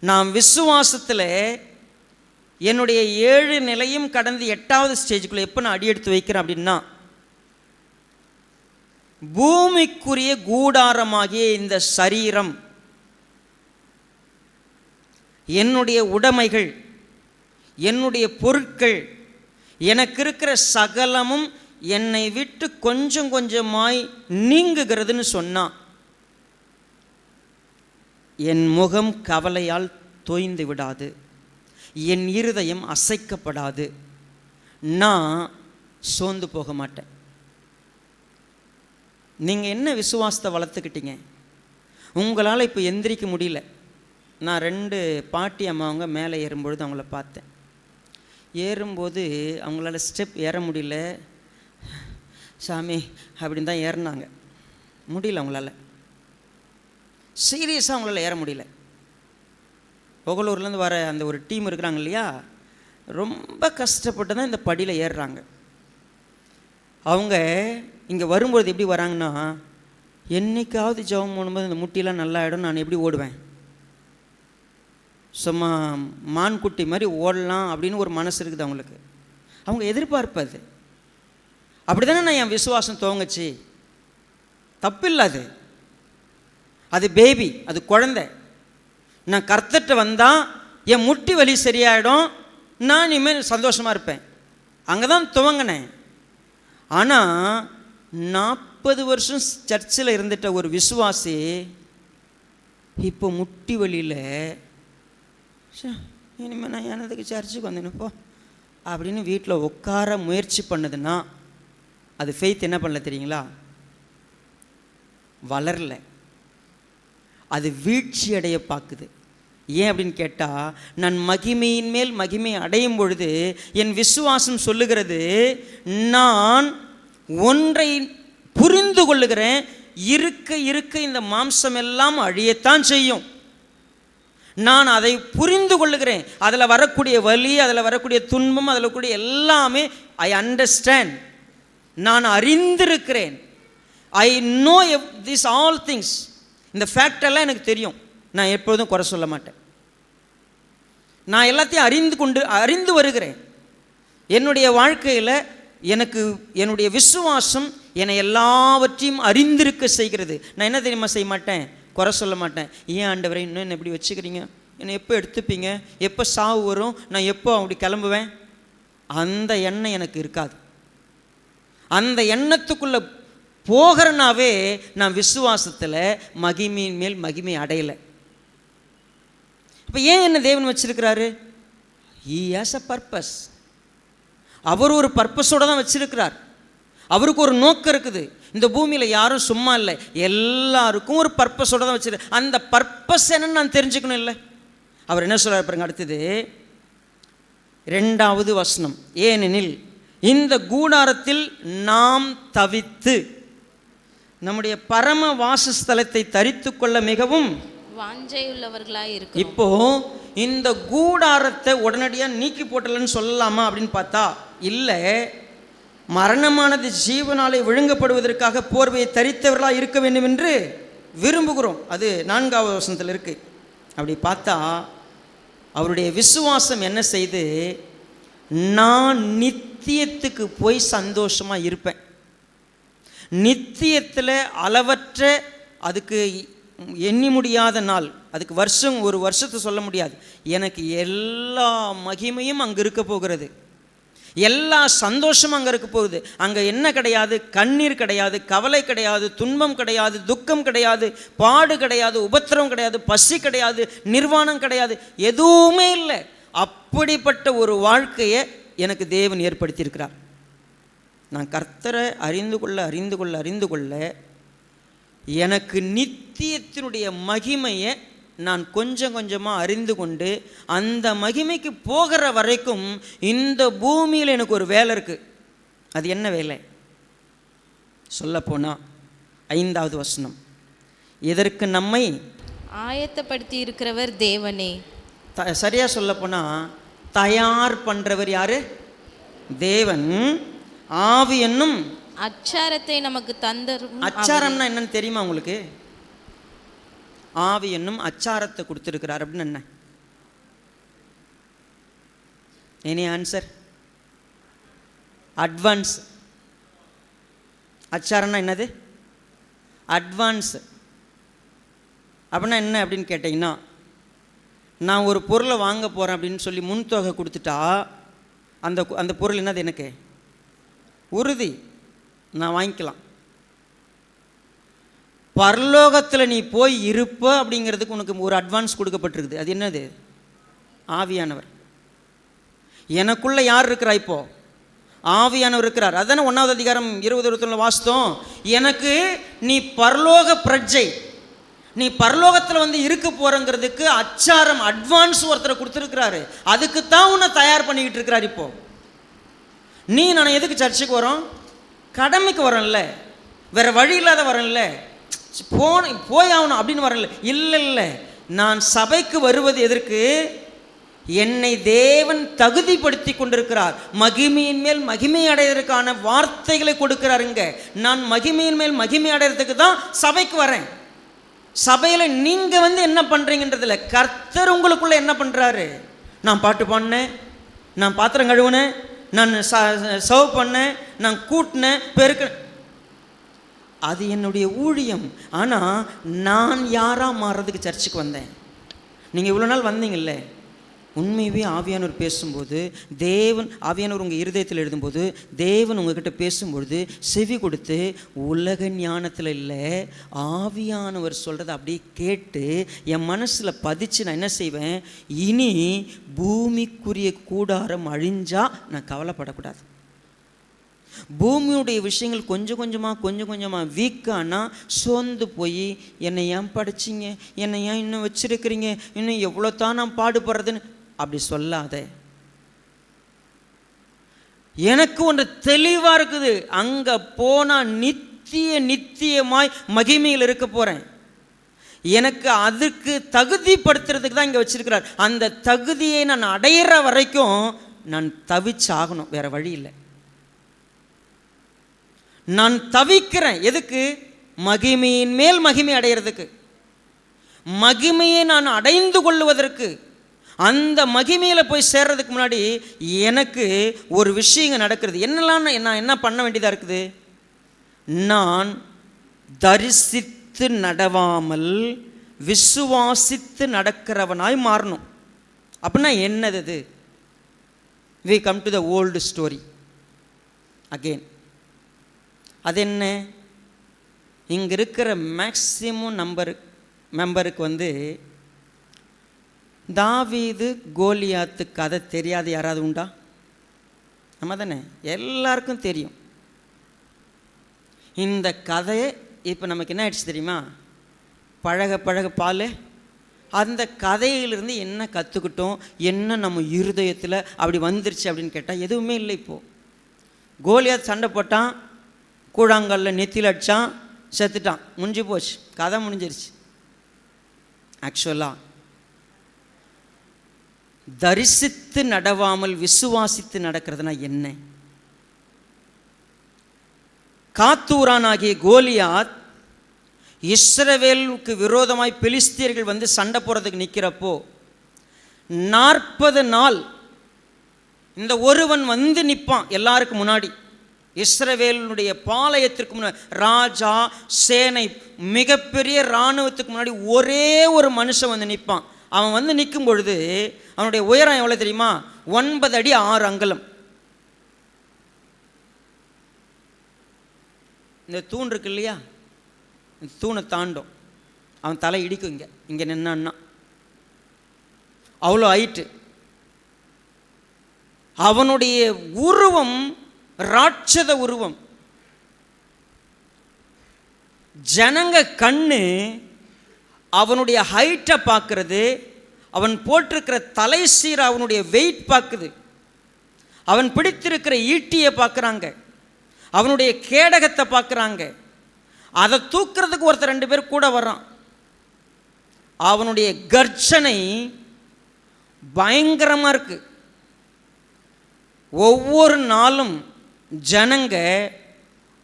நான் விசுவாசத்தில் என்னுடைய 7 நிலையும் கடந்து 8வது ஸ்டேஜுக்குள்ளே எப்போ நான் அடி எடுத்து வைக்கிறேன் அப்படின்னா, பூமிக்குரிய கூடாரமாகிய இந்த சரீரம், என்னுடைய உடைமைகள், என்னுடைய பொருட்கள், எனக்கு இருக்கிற சகலமும் என்னை விட்டு கொஞ்சம் கொஞ்சமாய் நீங்குகிறதுன்னு சொன்னா, என் முகம் கவலையால் தோய்ந்து விடாது, என் இருதயம் அசைக்கப்படாது, நான் சோர்ந்து போக மாட்டேன். நீங்கள் என்ன விசுவாசத்தை வளர்த்துக்கிட்டீங்க? உங்களால் இப்போ எந்திரிக்க முடியல. நான் 2 பாட்டி அம்மாவங்க மேலே ஏறும்பொழுது அவங்கள பார்த்தேன். ஏறும்போது அவங்களால ஸ்டெப் ஏற முடியல. சாமி அப்படின்னு தான் ஏறினாங்க. முடியல அவங்களால, சீரியஸாக அவங்களால ஏற முடியல. புகழூர்லேருந்து வர அந்த ஒரு டீம் இருக்கிறாங்க இல்லையா, ரொம்ப கஷ்டப்பட்டு தான் இந்த படியில் ஏறுறாங்க. அவங்க இங்கே வரும்போது எப்படி வராங்கன்னா, என்றைக்காவது ஜெபம் பண்ணும்போது இந்த முட்டிலாம் நல்லா ஆகிடும், நான் எப்படி ஓடுவேன், சும்மா மான்குட்டி மாதிரி ஓடலாம் அப்படின்னு ஒரு மனசு இருக்குது அவங்களுக்கு. அவங்க எதிர்பார்ப்பது அப்படி தானே. நான் என் விசுவாசம் துவங்குச்சு, தப்பில்லை. அது பேபி, அது குழந்தை. நான் கர்த்தர்கிட்ட வந்தால் என் முட்டி வலி சரியாயிடும், நான் இனிமேல் சந்தோஷமாக இருப்பேன். அங்கே தான் துவங்கினேன். ஆனால் 40 வருஷம் சர்ச்சில் இருந்துட்ட ஒரு விசுவாசி இப்போ முட்டி வலியில், இனிமேல் நான் எனதுக்கு சர்ச்சுக்கு வந்தேனுப்போ அப்படின்னு வீட்டில் உட்கார முயற்சி பண்ணுதுன்னா, அது ஃபெய்த் என்ன பண்ணல தெரியுங்களா? வளரல, அது வீழ்ச்சி அடைய பார்க்குது. ஏன் அப்படின்னு கேட்டால், நான் மகிமையின் மேல் மகிமை அடையும் பொழுது என் விசுவாசம் சொல்லுகிறது, நான் ஒன்றை புரிந்து கொள்ளுகிறேன், இருக்க இருக்க இந்த மாம்சம் எல்லாம் அழியத்தான் செய்யும். நான் அதை புரிந்து கொள்ளுகிறேன். அதில் வரக்கூடிய வலி, அதில் வரக்கூடிய துன்பம், அதில் கூடிய எல்லாமே ஐ அண்டர்ஸ்டாண்ட், நான் அறிந்திருக்கிறேன். I know this all things. இந்த ஃபேக்டெல்லாம் எனக்கு தெரியும். நான் எப்பொழுதும் குறை சொல்ல மாட்டேன். நான் எல்லாத்தையும் அறிந்து வருகிறேன். என்னுடைய வாழ்க்கையில் எனக்கு என்னுடைய விசுவாசம் என்னை எல்லாவற்றையும் அறிந்திருக்க செய்கிறது. நான் என்ன தெரியுமா செய்ய மாட்டேன், குறை சொல்ல மாட்டேன். ஏன் ஆண்டவரை இன்னும் என்ன எப்படி வச்சுக்கிறீங்க, என்னை எப்போ எடுத்துப்பீங்க, எப்போ சாவு வரும், நான் எப்போ அப்படி கிளம்புவேன், அந்த எண்ணம் எனக்கு இருக்காது. அந்த எண்ணத்துக்குள்ளே போகிறனாவே நான் விசுவாசத்தில் மகிமையின் மேல் மகிமை அடையலை. இப்போ ஏன் என்ன தேவன் வச்சிருக்கிறாரு? He has a purpose. அவர் ஒரு பர்பஸோடு தான் வச்சிருக்கிறார். அவருக்கு ஒரு நோக்கம் இருக்குது. இந்த பூமியில் யாரும் சும்மா இல்லை, எல்லாருக்கும் ஒரு பர்பஸோடு தான் வச்சிருக்கு. அந்த பர்பஸ் என்னன்னு நான் தெரிஞ்சுக்கணும் இல்லை? அவர் என்ன சொல்கிறார் பாருங்க, அடுத்தது 2வது வசனம். ஏனெனில் இந்த கூடாரத்தில் நாம் தவித்து நம்முடைய பரம வாசஸ்தலத்தை தரித்து கொள்ள மிகவும் வாஞ்சையுள்ளவர்களாய் இருக்கிறோம். இப்போ இந்த கூடாரத்தை உடனடியாக நீக்கி போட்டலன்னு சொல்லலாமா அப்படின்னு பார்த்தா இல்லை. மரணமானது ஜீவனாலே விழுங்கப்படுவதற்காக போர்வையை தரித்தவர்களாக இருக்க வேண்டும் என்று விரும்புகிறோம். அது 4வது வசனத்தில் இருக்கு. அப்படி பார்த்தா அவருடைய விசுவாசம் என்ன செய்து, நான் நித்தியத்துக்கு போய் சந்தோஷமாக இருப்பேன். நித்தியத்தில் அளவற்ற, அதுக்கு எண்ணி முடியாத நாள், அதுக்கு வருஷம், ஒரு வருஷத்தை சொல்ல முடியாது. எனக்கு எல்லா மகிமையும் அங்கே இருக்க போகிறது, எல்லா சந்தோஷமும் அங்கே இருக்க போகுது. அங்கே என்ன கிடையாது? கண்ணீர் கிடையாது, கவலை கிடையாது, துன்பம் கிடையாது, துக்கம் கிடையாது, பாடு கிடையாது, உபத்திரம் கிடையாது, பசி கிடையாது, நிர்வாணம் கிடையாது, எதுவுமே இல்லை. அப்படிப்பட்ட ஒரு வாழ்க்கையை எனக்கு தேவன் ஏற்படுத்தியிருக்கிறார். நான் கர்த்தரை அறிந்து கொள்ள அறிந்து கொள்ள அறிந்து கொள்ள எனக்கு நித்தியத்தினுடைய மகிமையை நான் கொஞ்சம் கொஞ்சமாக அறிந்து கொண்டு அந்த மகிமைக்கு போகிற வரைக்கும் இந்த பூமியில் எனக்கு ஒரு வேலை இருக்குது. அது என்ன வேலை? சொல்லப்போனால் 5வது வசனம், இதற்கு நம்மை ஆயத்தப்படுத்தி இருக்கிறவர் தேவனே. சரியாக சொல்லப்போனால் தயார் பண்ணுறவர் யாரு? தேவன். ஆவி என்னும் அச்சாரத்தை நமக்கு தந்தரும். அச்சாரம்னா என்னன்னு தெரியுமா உங்களுக்கு? ஆவி என்னும் அச்சாரத்தை கொடுத்துருக்கிறார் அப்படின்னு என்ன? Any answer? அட்வான்ஸ். அச்சாரம்னா என்னது? அட்வான்ஸ் அப்படின்னா என்ன அப்படின்னு கேட்டிங்கன்னா, நான் ஒரு பொருளை வாங்க போகிறேன் அப்படின்னு சொல்லி முன்தொகை கொடுத்துட்டா அந்த பொருள் என்னது? எனக்கு உறுதி, நான் வாங்கிக்கலாம். பரலோகத்தில் நீ போய் இருப்ப அப்படிங்கிறதுக்கு உனக்கு ஒரு அட்வான்ஸ் கொடுக்கப்பட்டிருக்குது. அது என்னது? ஆவியானவர். எனக்குள்ளே யார் இருக்கிறா? இப்போ ஆவியானவர் இருக்கிறார். அதானே 1வது அதிகாரம் 20-21 வாசித்தோம். எனக்கு நீ பரலோக பிரஜை, நீ பரலோகத்தில் வந்து இருக்க போகிறங்கிறதுக்கு அச்சாரம், அட்வான்ஸ் ஒருத்தரை கொடுத்துருக்கிறாரு. அதுக்கு தான் உன்னை தயார் பண்ணிக்கிட்டு இருக்கிறார். இப்போ நீ நான் எதுக்கு சர்ச்சுக்கு வரோம்? கடமைக்கு வரோம்ல, வேற வழி இல்லாத வரோம்ல, போய் ஆகணும் அப்படின்னு வரல. இல்லை இல்லை, நான் சபைக்கு வருவது எதற்கு? என்னை தேவன் தகுதிப்படுத்தி கொண்டிருக்கிறார். மகிமையின் மேல் மகிமை அடைவதற்கான வார்த்தைகளை கொடுக்கிறாருங்க. நான் மகிமையின் மேல் மகிமை அடைகிறதுக்கு தான் சபைக்கு வரேன். சபையில் நீங்கள் வந்து என்ன பண்ணுறீங்கன்றதில்ல, கர்த்தர் உங்களுக்குள்ள என்ன பண்ணுறாரு? நான் பாட்டு பாடினேன், நான் பாத்திரம் கழுவுனேன், நான் சர்வ் பண்ணேன், நான் கூட்டினேன், பெருக்க, அது என்னுடைய ஊழியம். ஆனால் நான் யாராக மாறுறதுக்கு சர்ச்சுக்கு வந்தேன். நீங்கள் இவ்வளோ நாள் வந்தீங்கல்ல, உண்மையவே ஆவியானவர் பேசும்போது, தேவன் ஆவியானவர் உங்கள் இருதயத்தில் எழுதும்போது, தேவன் உங்ககிட்ட பேசும்பொழுது செவி கொடுத்து, உலக ஞானத்தில் இல்லை, ஆவியானவர் சொல்கிறத அப்படியே கேட்டு என் மனசில் பதிச்சு நான் என்ன செய்வேன்? இனி பூமிக்குரிய கூடாரம் அழிஞ்சா நான் கவலைப்படக்கூடாது. பூமியுடைய விஷயங்கள் கொஞ்சம் கொஞ்சமாக வீக்கானா சோர்ந்து போய், என்னை ஏன் படிச்சிங்க, என்னை ஏன் இன்னும் வச்சிருக்கிறீங்க, இன்னும் எவ்வளோ தான் நான் பாடுபடுறதுன்னு அப்படி சொல்லாத. எனக்கு ஒன்று தெளிவாக இருக்குது, அங்கே போனால் நித்தியமாய் மகிமையில் இருக்க போகிறேன். எனக்கு அதுக்கு தகுதிப்படுத்துறதுக்கு தான் இங்கே வச்சிருக்கிறார். அந்த தகுதியை நான் அடையிற வரைக்கும் நான் தவிச்சாகணும், வேற வழி இல்லை. நான் தவிக்கிறேன். எதுக்கு? மகிமையின் மேல் மகிமை அடைகிறதுக்கு, மகிமையை நான் அடைந்து கொள்ளுவதற்கு. அந்த மகிமையில் போய் சேர்றதுக்கு முன்னாடி எனக்கு ஒரு விஷயம் நடக்கிறது. என்னெல்லாம் நான் என்ன பண்ண வேண்டியதாக இருக்குது? நான் தரிசித்து நடவாமல் விசுவாசித்து நடக்கிறவனாய் மாறணும். அப்படின்னா என்னது? we come to the old story again. அது என்ன? இங்கே இருக்கிற மேக்சிமம் மெம்பருக்கு வந்து தாவீது கோலியாத்து கதை தெரியாது யாராவது உண்டா? நம்ம தானே, எல்லாருக்கும் தெரியும். இந்த கதையை இப்போ நமக்கு என்ன ஆயிடுச்சு தெரியுமா? பழக பால். அந்த கதையிலிருந்து என்ன கற்றுக்கிட்டோம், என்ன நம்ம இருதயத்தில் அப்படி வந்துருச்சு அப்படின்னு கேட்டால் எதுவுமே இல்லை. இப்போது கோலியாத் சண்டை போட்டான், கூழாங்கல்ல நெத்தியில் அடித்தான், செத்துட்டான், முடிஞ்சு போச்சு, கதை முடிஞ்சிருச்சு. ஆக்சுவலாக தரிசித்து நடவாமல் விசுவாசித்து நடக்கிறதுனா என்ன? காத்தூரானாகிய கோலியாத் இஸ்ரவேலுக்கு விரோதமாய் பெலிஸ்தியர்கள் வந்து சண்டை போடுறதுக்கு நிற்கிறப்போ 40 நாள் இந்த ஒருவன் வந்து நிற்பான் எல்லாருக்கும் முன்னாடி. இஸ்ரவேலுடைய பாளையத்திற்கு முன்னாடி ராஜா, சேனை, மிகப்பெரிய இராணுவத்துக்கு முன்னாடி ஒரே ஒரு மனுஷன் வந்து நிற்பான். அவன் வந்து நிற்கும் பொழுது அவனுடைய உயரம் எவ்வளோ தெரியுமா? 9 அடி 6 அங்குலம். இந்த தூண் இருக்கு இல்லையா, இந்த தூணை தாண்டும், அவன் தலை இடிக்கும். இங்கே நின்னான்னா அவ்வளோ ஹைட்டு. அவனுடைய உருவம் ராட்சத உருவம். ஜனங்க கண்ணு அவனுடைய ஹைட்டை பார்க்கறது, அவன் போட்டிருக்கிற தலை சீர அவனுடைய வெயிட் பார்க்குது, அவன் பிடித்திருக்கிற ஈட்டியை பார்க்குறாங்க, அவனுடைய கேடகத்தை பார்க்குறாங்க. அதை தூக்கிறதுக்கு ஒருத்தர் 2 பேர் கூட வர்றான். அவனுடைய கர்ஜனை பயங்கரமாக இருக்கு. ஒவ்வொரு நாளும் ஜனங்க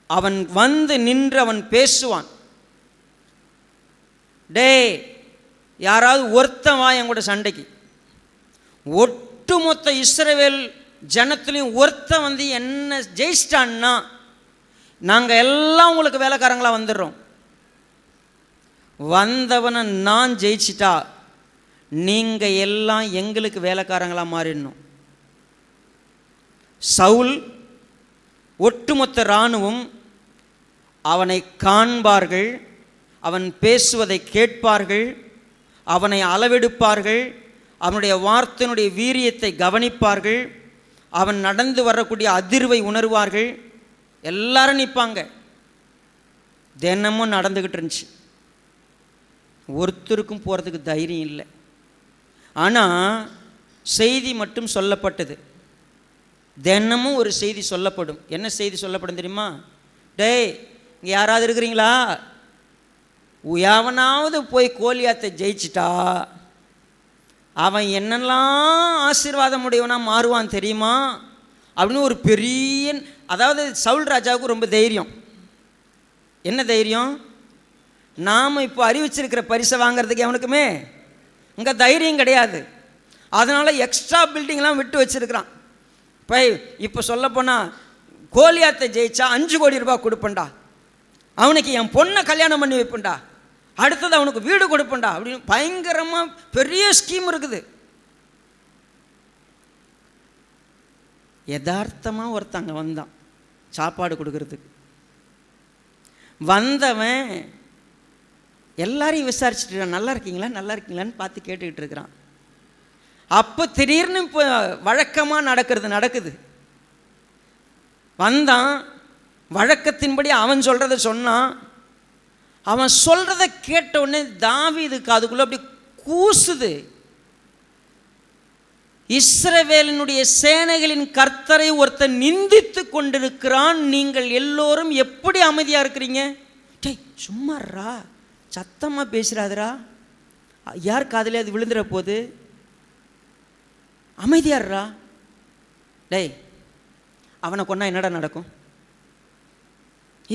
அவன் வந்து நின்று அவன் பேசுவான். டே, யாராவது ஒருத்தன் வா என் கூட சண்டைக்கு. ஒட்டுமொத்த இஸ்ரவேல் ஜனத்துலையும் ஒருத்தன் வந்து என்ன ஜெயிச்சிட்டான்னா நாங்கள் எல்லாம் உங்களுக்கு வேலைக்காரங்களாக வந்துடுறோம். வந்தவனை நான் ஜெயிச்சிட்டா நீங்கள் எல்லாம் எங்களுக்கு வேலைக்காரங்களாக மாறிடணும். சவுல், ஒட்டுமொத்த இராணுவம் அவனை காண்பார்கள், அவன் பேசுவதை கேட்பார்கள், அவனை அளவெடுப்பார்கள், அவனுடைய வார்த்தையினுடைய வீரியத்தை கவனிப்பார்கள், அவன் நடந்து வரக்கூடிய அதிர்வை உணர்வார்கள். எல்லாரும் நிற்பாங்க. தினமும் நடந்துக்கிட்டு இருந்துச்சு. ஒருத்தருக்கும் போகிறதுக்கு தைரியம் இல்லை. ஆனால் செய்தி மட்டும் சொல்லப்பட்டது. தினமும் ஒரு செய்தி சொல்லப்படும். என்ன செய்தி சொல்லப்படும் தெரியுமா? டேய், இங்கே யாராவது இருக்கிறீங்களா? எவனாவது போய் கோலியாத்தை ஜெயிச்சிட்டா அவன் என்னெல்லாம் ஆசீர்வாதம் உடையவனாக மாறுவான் தெரியுமா அப்படின்னு ஒரு பெரிய, அதாவது சவுல் ராஜாவுக்கு ரொம்ப தைரியம். என்ன தைரியம்? நாம் இப்போ அறிவிச்சிருக்கிற பரிசை வாங்கிறதுக்கு அவனுக்குமே இங்கே தைரியம் கிடையாது. அதனால் எக்ஸ்ட்ரா பில்டிங்லாம் விட்டு வச்சுருக்கிறான். இப்போ சொல்லப்போனால் கோலியாத்தை ஜெயிச்சா 5 கோடி ரூபாய் கொடுப்பேன்டா, அவனுக்கு என் பொண்ணை கல்யாணம் பண்ணி வைப்பேன்டா, அடுத்தது அவனுக்கு வீடு கொடுப்பேன்டா அப்படின்னு பயங்கரமாக பெரிய ஸ்கீம் இருக்குது. யதார்த்தமாக ஒருத்தங்க வந்தான் சாப்பாடு கொடுக்கறதுக்கு. வந்தவன் எல்லாரையும் விசாரிச்சுட்டு நல்லா இருக்கீங்களா நல்லா இருக்கீங்களான்னு பார்த்து கேட்டுக்கிட்டு இருக்கிறான். அப்போ திடீர்னு இப்போ வழக்கமாக நடக்குது. வந்தான், வழக்கத்தின்படி அவன் சொல்கிறத சொன்னான். அவன் சொல்கிறத கேட்ட உடனே தாவீதுக்கு அதுக்குள்ளே அப்படி கூசுது. இஸ்ரவேலினுடைய சேனைகளின் கர்த்தரை ஒருத்தன் நிந்தித்து கொண்டிருக்கிறான், நீங்கள் எல்லோரும் எப்படி அமைதியாக இருக்கிறீங்க? டேய் சும்மாறா, சத்தமாக பேசுகிறாதரா, யார் காதிலே அது விழுந்துற போது, அமைதியாடுறா. டேய், அவனை கொண்டா என்னடா நடக்கும்?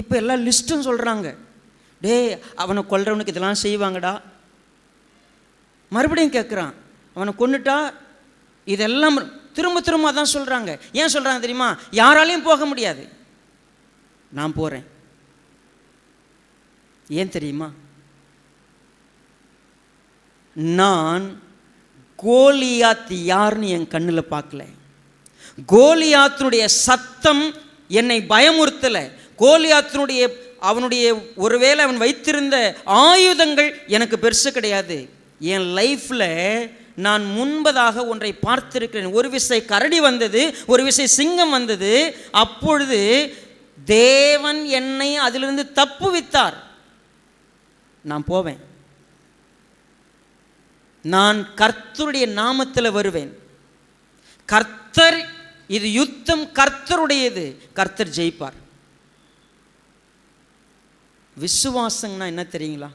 இப்போ எல்லாம் லிஸ்ட்டும் சொல்கிறாங்க. டேய், அவனை கொல்றவனுக்கு இதெல்லாம் செய்வாங்கடா. மறுபடியும் கேட்குறான், அவனை கொண்டுட்டா இதெல்லாம் திரும்ப தான் சொல்கிறாங்க. ஏன் சொல்கிறாங்க தெரியுமா? யாராலையும் போக முடியாது, நான் போகிறேன். ஏன் தெரியுமா? நான் கோலியாத் யாருன்னு என் கண்ணில் பார்க்கல. கோலியாத்தினுடைய சத்தம் என்னை பயமுறுத்தலை. கோலியாத்தினுடைய அவனுடைய ஒருவேளை அவன் வைத்திருந்த ஆயுதங்கள் எனக்கு பெருசு கிடையாது. என் லைஃப்பில் நான் முன்பதாக ஒன்றை பார்த்திருக்கிறேன். ஒரு விசை கரடி வந்தது, ஒரு விசை சிங்கம் வந்தது. அப்பொழுது தேவன் என்னை அதிலிருந்து தப்புவித்தார். நான் போவேன், நான் கர்த்தருடைய நாமத்தில் வருவேன். கர்த்தர், இது யுத்தம் கர்த்தருடையது, கர்த்தர் ஜெயிப்பார். விசுவாசம்னா என்ன தெரியுங்களா?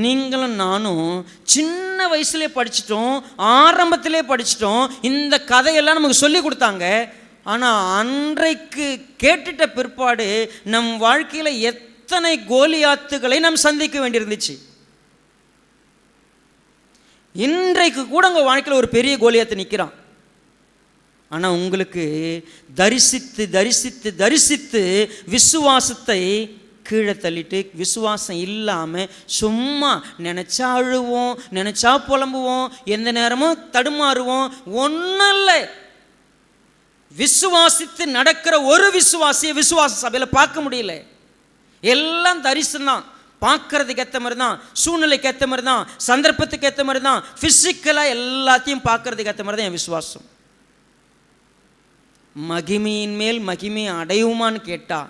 நீங்களும் நானும் சின்ன வயசுலேயே படிச்சிட்டோம், ஆரம்பத்திலே படிச்சிட்டோம். இந்த கதையெல்லாம் நமக்கு சொல்லி கொடுத்தாங்க. ஆனால் அன்றைக்கு கேட்டுட்ட பிற்பாடு நம் வாழ்க்கையில் எத்தனை கோலியாத்துகளை நாம் சந்திக்க வேண்டியிருந்துச்சு. இன்றைக்கு கூட உங்கள் வாழ்க்கையில் ஒரு பெரிய கோலியாத்து நிற்கிறான். ஆனால் உங்களுக்கு தரிசித்து தரிசித்து தரிசித்து விசுவாசத்தை கீழே தள்ளிட்டு விசுவாசம் இல்லாமல் சும்மா நினச்சா அழுவோம், நினச்சா புலம்புவோம், எந்த நேரமும் தடுமாறுவோம். ஒன்றும் இல்லை. விசுவாசித்து நடக்கிற ஒரு விசுவாசியை விசுவாச சபையில் பார்க்க முடியல. எல்லாம் தரிசனம், பார்க்கறதுக்கு ஏற்ற மாதிரி தான், சூழ்நிலைக்கு ஏற்ற மாதிரி தான், சந்தர்ப்பத்துக்கு ஏற்ற மாதிரி தான், ஃபிசிக்கலாக எல்லாத்தையும் பார்க்கறதுக்கு ஏற்ற மாதிரி தான் என் விசுவாசம். மகிமையின் மேல் மகிமை அடையுமான்னு கேட்டா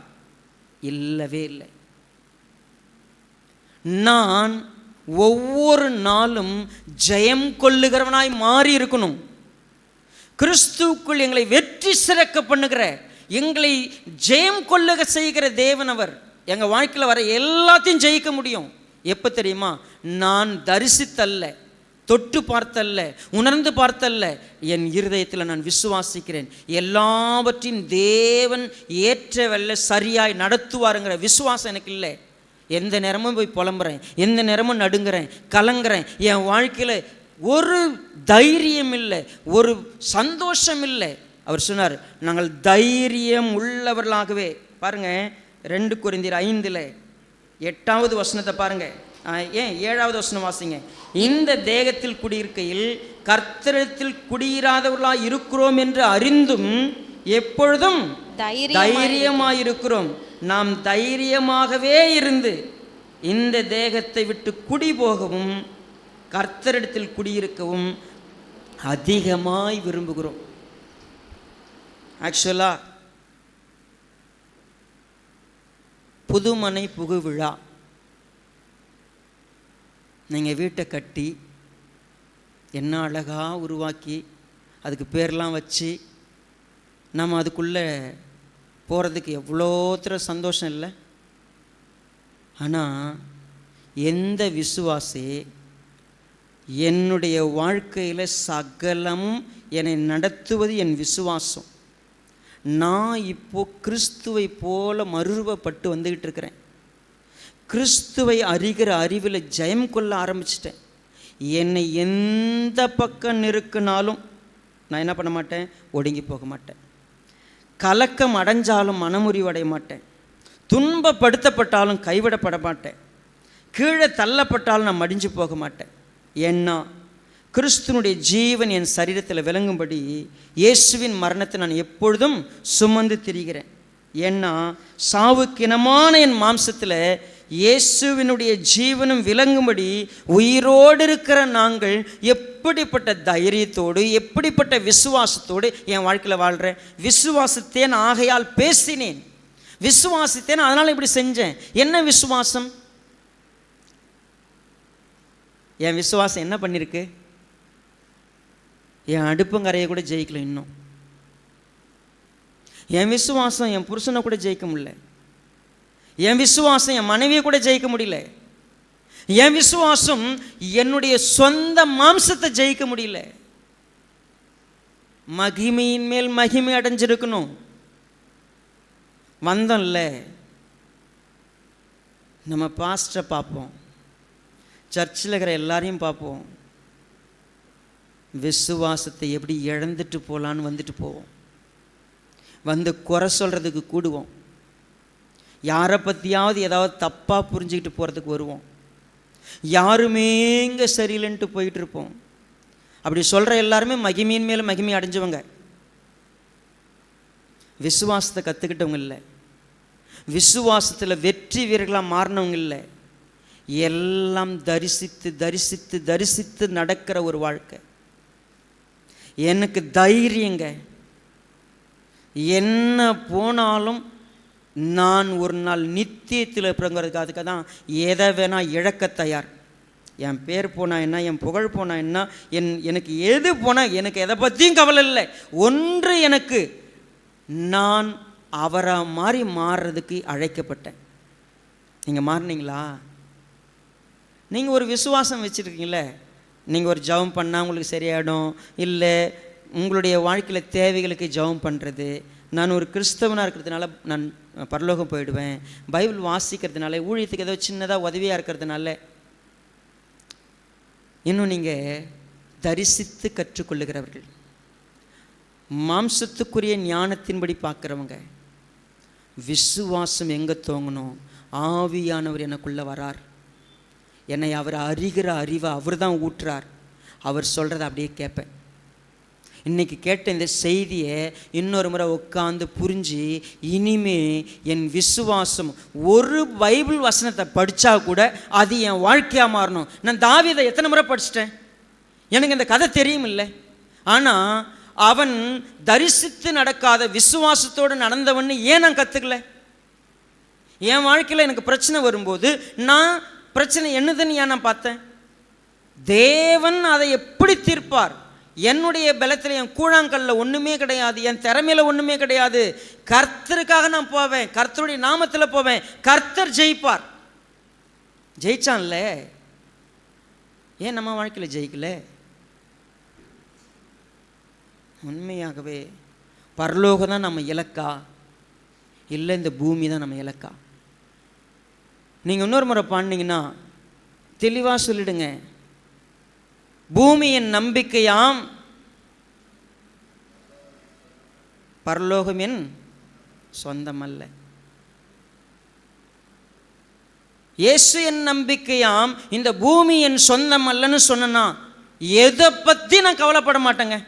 இல்லவே இல்லை. நான் ஒவ்வொரு நாளும் ஜெயம் கொள்ளுகிறவனாய் மாறி இருக்கணும். கிறிஸ்துவுக்குள் எங்களை வெற்றி சிறக்க பண்ணுகிற, எங்களை ஜெயம் கொள்ளுக செய்கிற தேவன் அவர். எங்கள் வாழ்க்கையில் வர எல்லாத்தையும் ஜெயிக்க முடியும். எப்போ தெரியுமா? நான் தரிசித்தல்ல, தொட்டு பார்த்தல்ல, உணர்ந்து பார்த்தல்ல, என் இருதயத்தில் நான் விசுவாசிக்கிறேன். எல்லாவற்றையும் தேவன் ஏற்றவல்ல சரியாய் நடத்துவாருங்கிற விசுவாசம் எனக்கு இல்லை. எந்த நேரமும் போய் புலம்புறேன், எந்த நேரமும் நடுங்குறேன், கலங்குறேன். என் வாழ்க்கையில் ஒரு தைரியம் இல்லை, ஒரு சந்தோஷம் இல்லை. அவர் சொன்னார், நாங்கள் தைரியம் உள்ளவர்களாகவே. பாருங்க, 2 கொரிந்தியர் 5:8 வசனத்தை பாருங்க. ஏன் 7வது வசனம் வாசிங்க. இந்த தேகத்தில் குடியிருக்கையில் கர்த்தரிடத்தில் குடியிராதவர்களாய் இருக்கிறோம் என்று அறிந்தும் எப்பொழுதும் தைரியமாயிருக்கிறோம். நாம் தைரியமாகவே இருந்து இந்த தேகத்தை விட்டு குடி போகவும் கர்த்தரிடத்தில் குடியிருக்கவும் அதிகமாய் விரும்புகிறோம். ஆக்சுவலாக புதுமனை புகு விழா, நீங்கள் வீட்டை கட்டி என்ன அழகாக உருவாக்கி அதுக்கு பேர்லாம் வச்சு நம்ம அதுக்குள்ளே போகிறதுக்கு எவ்வளோத்திர சந்தோஷம் இல்லை. ஆனால் எந்த விசுவாசி என்னுடைய வாழ்க்கையில் சகலமும் என்னை நடத்துவது என் விசுவாசம். நான் இப்போது கிறிஸ்துவை போல மறுரூபப்பட்டு வந்துக்கிட்டு இருக்கிறேன். கிறிஸ்துவை அறிகிற அறிவில் ஜெயம் கொள்ள ஆரம்பிச்சிட்டேன். என்னை எந்த பக்கம் நெருக்கினாலும் நான் என்ன பண்ண மாட்டேன்? ஒடுங்கி போக மாட்டேன். கலக்கம் அடைஞ்சாலும் மனமுறிவடைய மாட்டேன். துன்பப்படுத்தப்பட்டாலும் கைவிடப்பட மாட்டேன். கீழே தள்ளப்பட்டாலும் நான் மடிஞ்சு போக மாட்டேன். ஏன்னா கிறிஸ்துனுடைய ஜீவன் என் சரீரத்தில் விளங்கும்படி இயேசுவின் மரணத்தை நான் எப்பொழுதும் சுமந்து திரிகிறேன். ஏன்னா சாவுக்கினமான என் மாம்சத்தில் இயேசுவினுடைய ஜீவனும் விளங்கும்படி உயிரோடு இருக்கிற நாங்கள் எப்படிப்பட்ட தைரியத்தோடு, எப்படிப்பட்ட விசுவாசத்தோடு என் வாழ்க்கையில் வாழ்கிறேன். விசுவாசித்தேன், ஆகையால் பேசினேன். விசுவாசித்தேன், அதனால் இப்படி செஞ்சேன். என்ன விசுவாசம்? என் விசுவாசம் என்ன பண்ணியிருக்கு? என் அடுப்பங்கரையை கூட ஜெயிக்கல. இன்னும் என் விசுவாசம் என் புருஷனை கூட ஜெயிக்க முடியல. என் விசுவாசம் என் மனைவியை கூட ஜெயிக்க முடியல. என் விசுவாசம் என்னுடைய சொந்த மாம்சத்தை ஜெயிக்க முடியல. மகிமையின் மேல் மகிமை அடைஞ்சிருக்கணும். வந்தோம்ல, நம்ம பாஸ்டரை பார்ப்போம், சர்ச்சில் இருக்கிற எல்லாரையும் பார்ப்போம். விசுவாசத்தை எப்படி இழந்துட்டு போகலான்னு வந்துட்டு போவோம். வந்து குறை சொல்கிறதுக்கு கூடுவோம். யாரை பற்றியாவது ஏதாவது தப்பாக புரிஞ்சுக்கிட்டு போகிறதுக்கு வருவோம். யாருமே இங்கே சரியில்லைன்ட்டு போயிட்டு இருப்போம். அப்படி சொல்கிற எல்லாருமே மகிமையின் மேலே மகிமை அடைஞ்சவங்க. விசுவாசத்தை கற்றுக்கிட்டவங்க இல்லை. விசுவாசத்தில் வெற்றி வீரர்களாக மாறினவங்க இல்லை. எல்லாம் தரிசித்து தரிசித்து தரிசித்து நடக்கிற ஒரு வாழ்க்கை. எனக்கு தைரியங்க. என்ன போனாலும் நான் ஒரு நாள் நித்தியத்தில் பிறங்கிறதுக்கு அதுக்காக தான் எதை வேணால் இழக்க தயார். என் பேர் போனால் என்ன, என் புகழ் போனால் என்ன, எனக்கு எது போனால் எனக்கு எதை பற்றியும் கவலை இல்லை. ஒன்று எனக்கு, நான் அவரை மாதிரி மாறுறதுக்கு அழைக்கப்பட்டேன். நீங்கள் மாறினீங்களா? நீங்கள் ஒரு விசுவாசம் வச்சுருக்கீங்களே, நீங்கள் ஒரு ஜெபம் பண்ணால் உங்களுக்கு சரியாயிடும். இல்லை உங்களுடைய வாழ்க்கையில் தேவைகளுக்கு ஜெபம் பண்ணுறது. நான் ஒரு கிறிஸ்தவனாக இருக்கிறதுனால நான் பரலோகம் போயிடுவேன். பைபிள் வாசிக்கிறதுனால, ஊழியத்துக்கு ஏதோ சின்னதாக உதவியாக இருக்கிறதுனால. இன்னும் நீங்கள் தரிசித்து கற்றுக்கொள்ளுகிறவர்கள். மாம்சத்துக்குரிய ஞானத்தின்படி பார்க்குறவங்க, விசுவாசம் எங்கே தோங்கணும்? ஆவியானவர் எனக்குள்ளே வரார், என்னை அவர் அறிகிற அறிவை அவர் தான் ஊற்றுறார், அவர் சொல்கிறத அப்படியே கேட்பேன். இன்றைக்கி கேட்ட இந்த செய்தியை இன்னொரு முறை உட்காந்து புரிஞ்சு, இனிமே என் விசுவாசம் ஒரு பைபிள் வசனத்தை படித்தா கூட அது என் வாழ்க்கையாக மாறணும். நான் தாவீதை எத்தனை முறை படிச்சிட்டேன், எனக்கு இந்த கதை தெரியும் இல்லை. ஆனால் அவன் தரிசித்து நடக்காத விசுவாசத்தோடு நடந்தவன்னு ஏன் நான் கற்றுக்கல? என் வாழ்க்கையில் எனக்கு பிரச்சனை வரும்போது நான் பிரச்சனை என்னதுன்னு ஏன் நான் பார்த்தேன்? தேவன் அதை எப்படி தீர்ப்பார்? என்னுடைய பலத்தில், என் கூழாங்கல்ல ஒன்றுமே கிடையாது, என் திறமையில் ஒன்றுமே கிடையாது. கர்த்தருக்காக நான் போவேன், கர்த்தருடைய நாமத்தில் போவேன், கர்த்தர் ஜெயிப்பார். ஜெயிச்சான்ல, ஏன் நம்ம வாழ்க்கையில் ஜெயிக்கல? உண்மையாகவே பரலோகம் தான் நம்ம இலக்கா, இல்லை இந்த பூமி தான் நம்ம இலக்கா? நீங்கள் இன்னொரு முறை பாண்டிங்கன்னா தெளிவாக சொல்லிடுங்க. பூமியின் நம்பிக்கையாம், பரலோகம் என் சொந்தமல்ல. இயேசு என் நம்பிக்கையாம், இந்த பூமி என் சொந்தம் அல்லன்னு சொன்னா எதை பற்றி நான் கவலைப்பட மாட்டேங்க.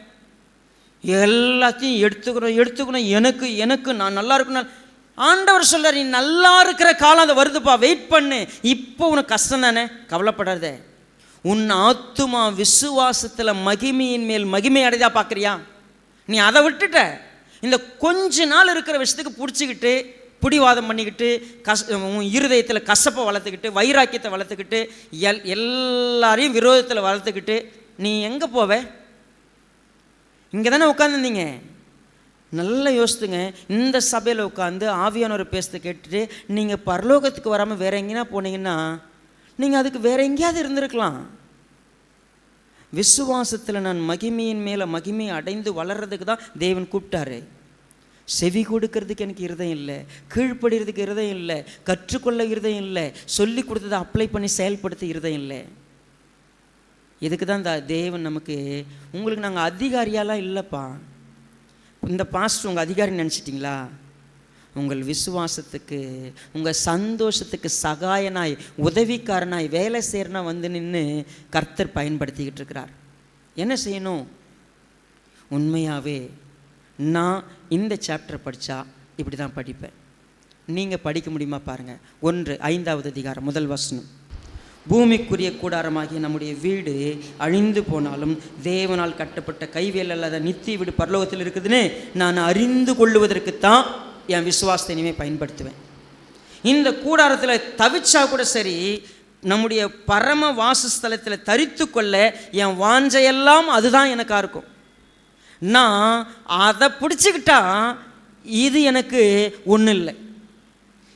எல்லாத்தையும் எடுத்துக்கணும், எனக்கு நான் நல்லா இருக்கணும். ஆண்டவர் சொல்றார், நீ நல்லா இருக்கிற காலம் அது வருதுப்பா, வெயிட் பண்ணு. இப்போ உனக்கு கஷ்டம் தானே, கவலைப்படாத. உன் ஆத்துமா விசுவாசத்தில் மகிமையின் மேல் மகிமை அடைதா பார்க்குறியா? நீ அதை விட்டுட்ட. இந்த கொஞ்ச நாள் இருக்கிற விஷயத்துக்கு பிடிச்சிக்கிட்டு பிடிவாதம் பண்ணிக்கிட்டு உன் இருதயத்தில் கசப்பை வளர்த்துக்கிட்டு வைராக்கியத்தை வளர்த்துக்கிட்டு எல்லாரையும் விரோதத்தில் வளர்த்துக்கிட்டு நீ எங்கே போவ? இங்கே தானே உட்காந்துருந்தீங்க. நல்லா யோசித்துங்க. இந்த சபையில் உட்காந்து ஆவியானவர் பேசுறதை கேட்டுட்டு நீங்கள் பரலோகத்துக்கு வராமல் வேற எங்கேனா போனீங்கன்னா நீங்கள் அதுக்கு வேற எங்கேயாவது இருந்திருக்கலாம். விசுவாசத்தில் நான் மகிமையின் மேலே மகிமை அடைந்து வளர்கிறதுக்கு தான் தேவன் கூப்பிட்டாரு. செவி கொடுக்கறதுக்கு எனக்கு இருதயம் இல்லை, கீழ்ப்படுறதுக்கு இருதயம் இல்லை, கற்றுக்கொள்ள இருதயம் இல்லை, சொல்லி கொடுத்ததை அப்ளை பண்ணி செயல்படுத்த இருதயம் இல்லை. இதுக்கு தான் இந்த தேவன் நமக்கு, உங்களுக்கு நாங்கள் அதிகாரியாலாம் இல்லைப்பா, இந்த பாஸ்டர் உங்கள் அதிகாரி நினச்சிட்டிங்களா? உங்கள் விசுவாசத்துக்கு, உங்கள் சந்தோஷத்துக்கு சகாயனாய் உதவிக்காரனாய் வேலை செய்கிறனா வந்து நின்று கர்த்தர் பயன்படுத்திக்கிட்டு இருக்கிறார். என்ன செய்யணும்? உண்மையாகவே நான் இந்த சாப்டர் படித்தா இப்படி தான் படிப்பேன். நீங்கள் படிக்க முடியுமா பாருங்கள். 1:5 அதிகாரம் 1 வசனம். பூமிக்குரிய கூடாரமாகிய நம்முடைய வீடு அழிந்து போனாலும் தேவனால் கட்டப்பட்ட கைவேல் அல்லாத நித்திய வீடு பரலோகத்தில் இருக்குதுன்னு நான் அறிந்து கொள்ளுவதற்குத்தான் என் விசுவாசத்தை இனிமேல் பயன்படுத்துவேன். இந்த கூடாரத்தில் தவிச்சா கூட சரி, நம்முடைய பரம வாசஸ்தலத்தில் தரித்து கொள்ள என் வாஞ்சையெல்லாம் அதுதான் எனக்காக இருக்கும். நான் அதை பிடிச்சிக்கிட்டா இது எனக்கு ஒன்றும் இல்லை.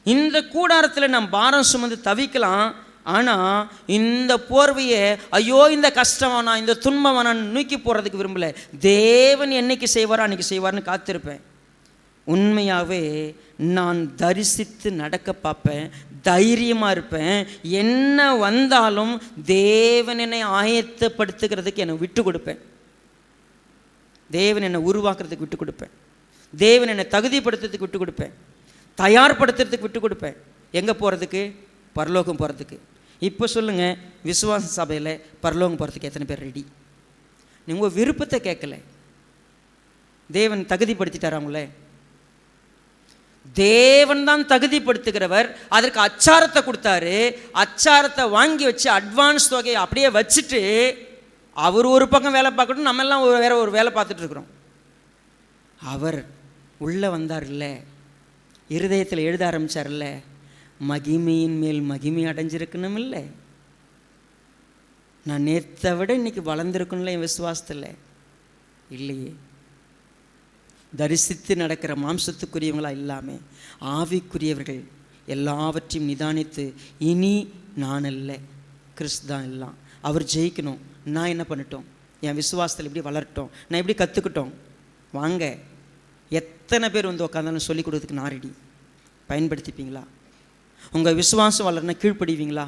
இந்த கூடாரத்தில் நான் பாரம் சுமந்து தவிக்கலாம். ஆனால் இந்த போர்வையை, ஐயோ இந்த கஷ்டமானா இந்த துன்பமானான்னு நூக்கி போகிறதுக்கு விரும்பலை. தேவன் என்னைக்கு செய்வாரோ அன்றைக்கி செய்வார்னு காத்திருப்பேன். உண்மையாகவே நான் தரிசித்து நடக்க பார்ப்பேன், தைரியமாக இருப்பேன். என்ன வந்தாலும் தேவன் என்னை ஆயத்தப்படுத்துகிறதுக்கு என்னை விட்டு கொடுப்பேன். தேவன் என்னை உருவாக்குறதுக்கு விட்டு கொடுப்பேன். தேவன் என்னை தகுதிப்படுத்துறதுக்கு விட்டு கொடுப்பேன். தயார்படுத்துறதுக்கு விட்டு கொடுப்பேன். எங்கே போகிறதுக்கு? பரலோகம் போகிறதுக்கு. இப்போ சொல்லுங்கள், விசுவாச சபையில் பரலோகம் போகிறதுக்கு எத்தனை பேர் ரெடி? நீங்கள் விருப்பத்தை கேட்கல, தேவன் தகுதிப்படுத்திட்டார் அவங்கள. தேவன் தான் தகுதிப்படுத்துகிறவர். அதற்கு அச்சாரத்தை கொடுத்தாரு. அச்சாரத்தை வாங்கி வச்சு அட்வான்ஸ் தொகையை அப்படியே வச்சுட்டு அவர் ஒரு பக்கம் வேலை பார்க்கட்டும், நம்ம எல்லாம் வேற ஒரு வேலை பார்த்துட்டு இருக்கிறோம். அவர் உள்ளே வந்தார் இல்லை, இருதயத்தில் எழுத ஆரம்பித்தார் இல்லை, மகிமையின் மேல் மகிமை அடைஞ்சிருக்கணும் இல்லை. நான் நேற்றை விட இன்னைக்கு வளர்ந்துருக்கணும்ல என் விசுவாசத்தில் இல்லையே. தரிசித்து நடக்கிற மாம்சத்துக்குரியவங்களாக இல்லாமல் ஆவிக்குரியவர்கள் எல்லாவற்றையும் நிதானித்து, இனி நான் அல்ல, கிறிஸ்து தான் எல்லாம், அவர் ஜெயிக்கணும், நான் என்ன பண்ணிட்டோம், என் விசுவாசத்தில் இப்படி வளரட்டும், நான் இப்படி கற்றுக்கிட்டோம், வாங்க. எத்தனை பேர் வந்து உட்காந்தாலும் சொல்லிக் கொடுறதுக்கு நான் ரெடி. பயன்படுத்திப்பீங்களா? உங்கள் விசுவாசம் வளரனா கீழ்ப்படுவீங்களா?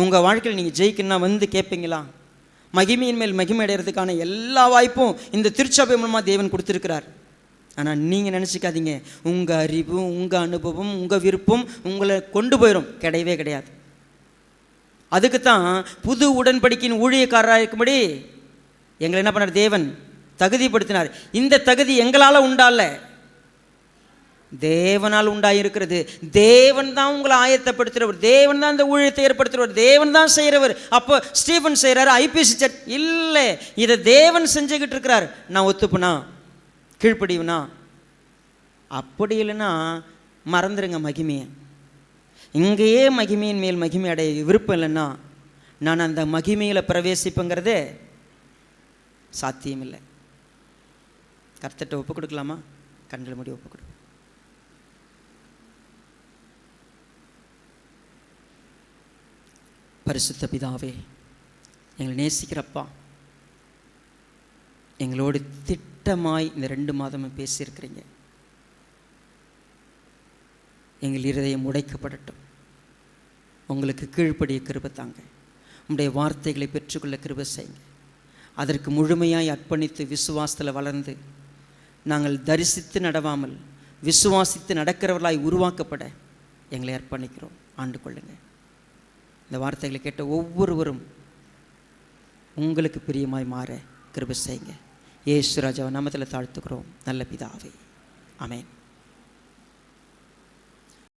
உங்கள் வாழ்க்கையில் நீங்கள் ஜெயிக்கணும்னா வந்து கேட்பீங்களா? மகிமையின் மேல் மகிமை அடைகிறதுக்கான எல்லா வாய்ப்பும் இந்த திருச்சபை மூலமாக தேவன் கொடுத்துருக்கிறார். ஆனால் நீங்கள் நினச்சிக்காதீங்க உங்கள் அறிவு, உங்கள் அனுபவம், உங்கள் விருப்பம் உங்களை கொண்டு போயிடும். கிடையவே கிடையாது. அதுக்கு தான் புது உடன்படிக்கையின் ஊழியக்காரராக இருக்கும்படி எங்களை என்ன பண்ணார்? தேவன் தகுதிப்படுத்தினார். இந்த தகுதி எங்களால் உண்டால, தேவனால் உண்டாயிருக்கிறது. தேவன் தான் உங்களை ஆயத்தப்படுத்துகிறவர், தேவன் தான் இந்த ஊழியத்தை ஏற்படுத்துகிறவர், தேவன் தான் செய்கிறவர். அப்போ ஸ்டீஃபன் செய்கிறாரு, ஐபிசி சர்ச் இல்லை, இதை தேவன் செஞ்சுக்கிட்டு இருக்கிறார். நான் ஒத்துப்புனா, கீழ்ப்படிவுனா? அப்படி இல்லைன்னா மறந்துடுங்க மகிமையை. இங்கேயே மகிமையின் மேல் மகிமை அடைய விருப்பம் இல்லைன்னா நான் அந்த மகிமையில் பிரவேசிப்புங்கிறதே சாத்தியமில்லை. கர்த்தர்கிட்ட ஒப்பு கொடுக்கலாமா? கண்களை மூடி ஒப்பு கொடு. பரிசுத்த பிதாவே, எங்களை நேசிக்கிறப்பா, எங்களோடு திட்டமாய் இந்த 2 மாதமும் பேசியிருக்கிறீங்க. எங்கள் இருதயம் உடைக்கப்படட்டும். உங்களுக்கு கீழ்ப்படிய கிருபை தாங்க. உங்களுடைய வார்த்தைகளை பெற்றுக்கொள்ள கிருபை செய்யுங்க. அதற்கு முழுமையாய் அர்ப்பணித்து விசுவாசத்தில் வளர்ந்து நாங்கள் தரிசித்து நடவாமல் விசுவாசித்து நடக்கிறவர்களாய் உருவாக்கப்பட எங்களை அர்ப்பணிக்கிறோம். ஆண்டு கொள்ளுங்க. இந்த வார்த்தைகளை கேட்ட ஒவ்வொருவரும் உங்களுக்கு பிரியமாய் மாற கிருபை செய்யுங்க. இயேசு ராஜாவை நாமத்தில் தாழ்த்துக்கிறோம் நல்ல பிதாவே. ஆமென்.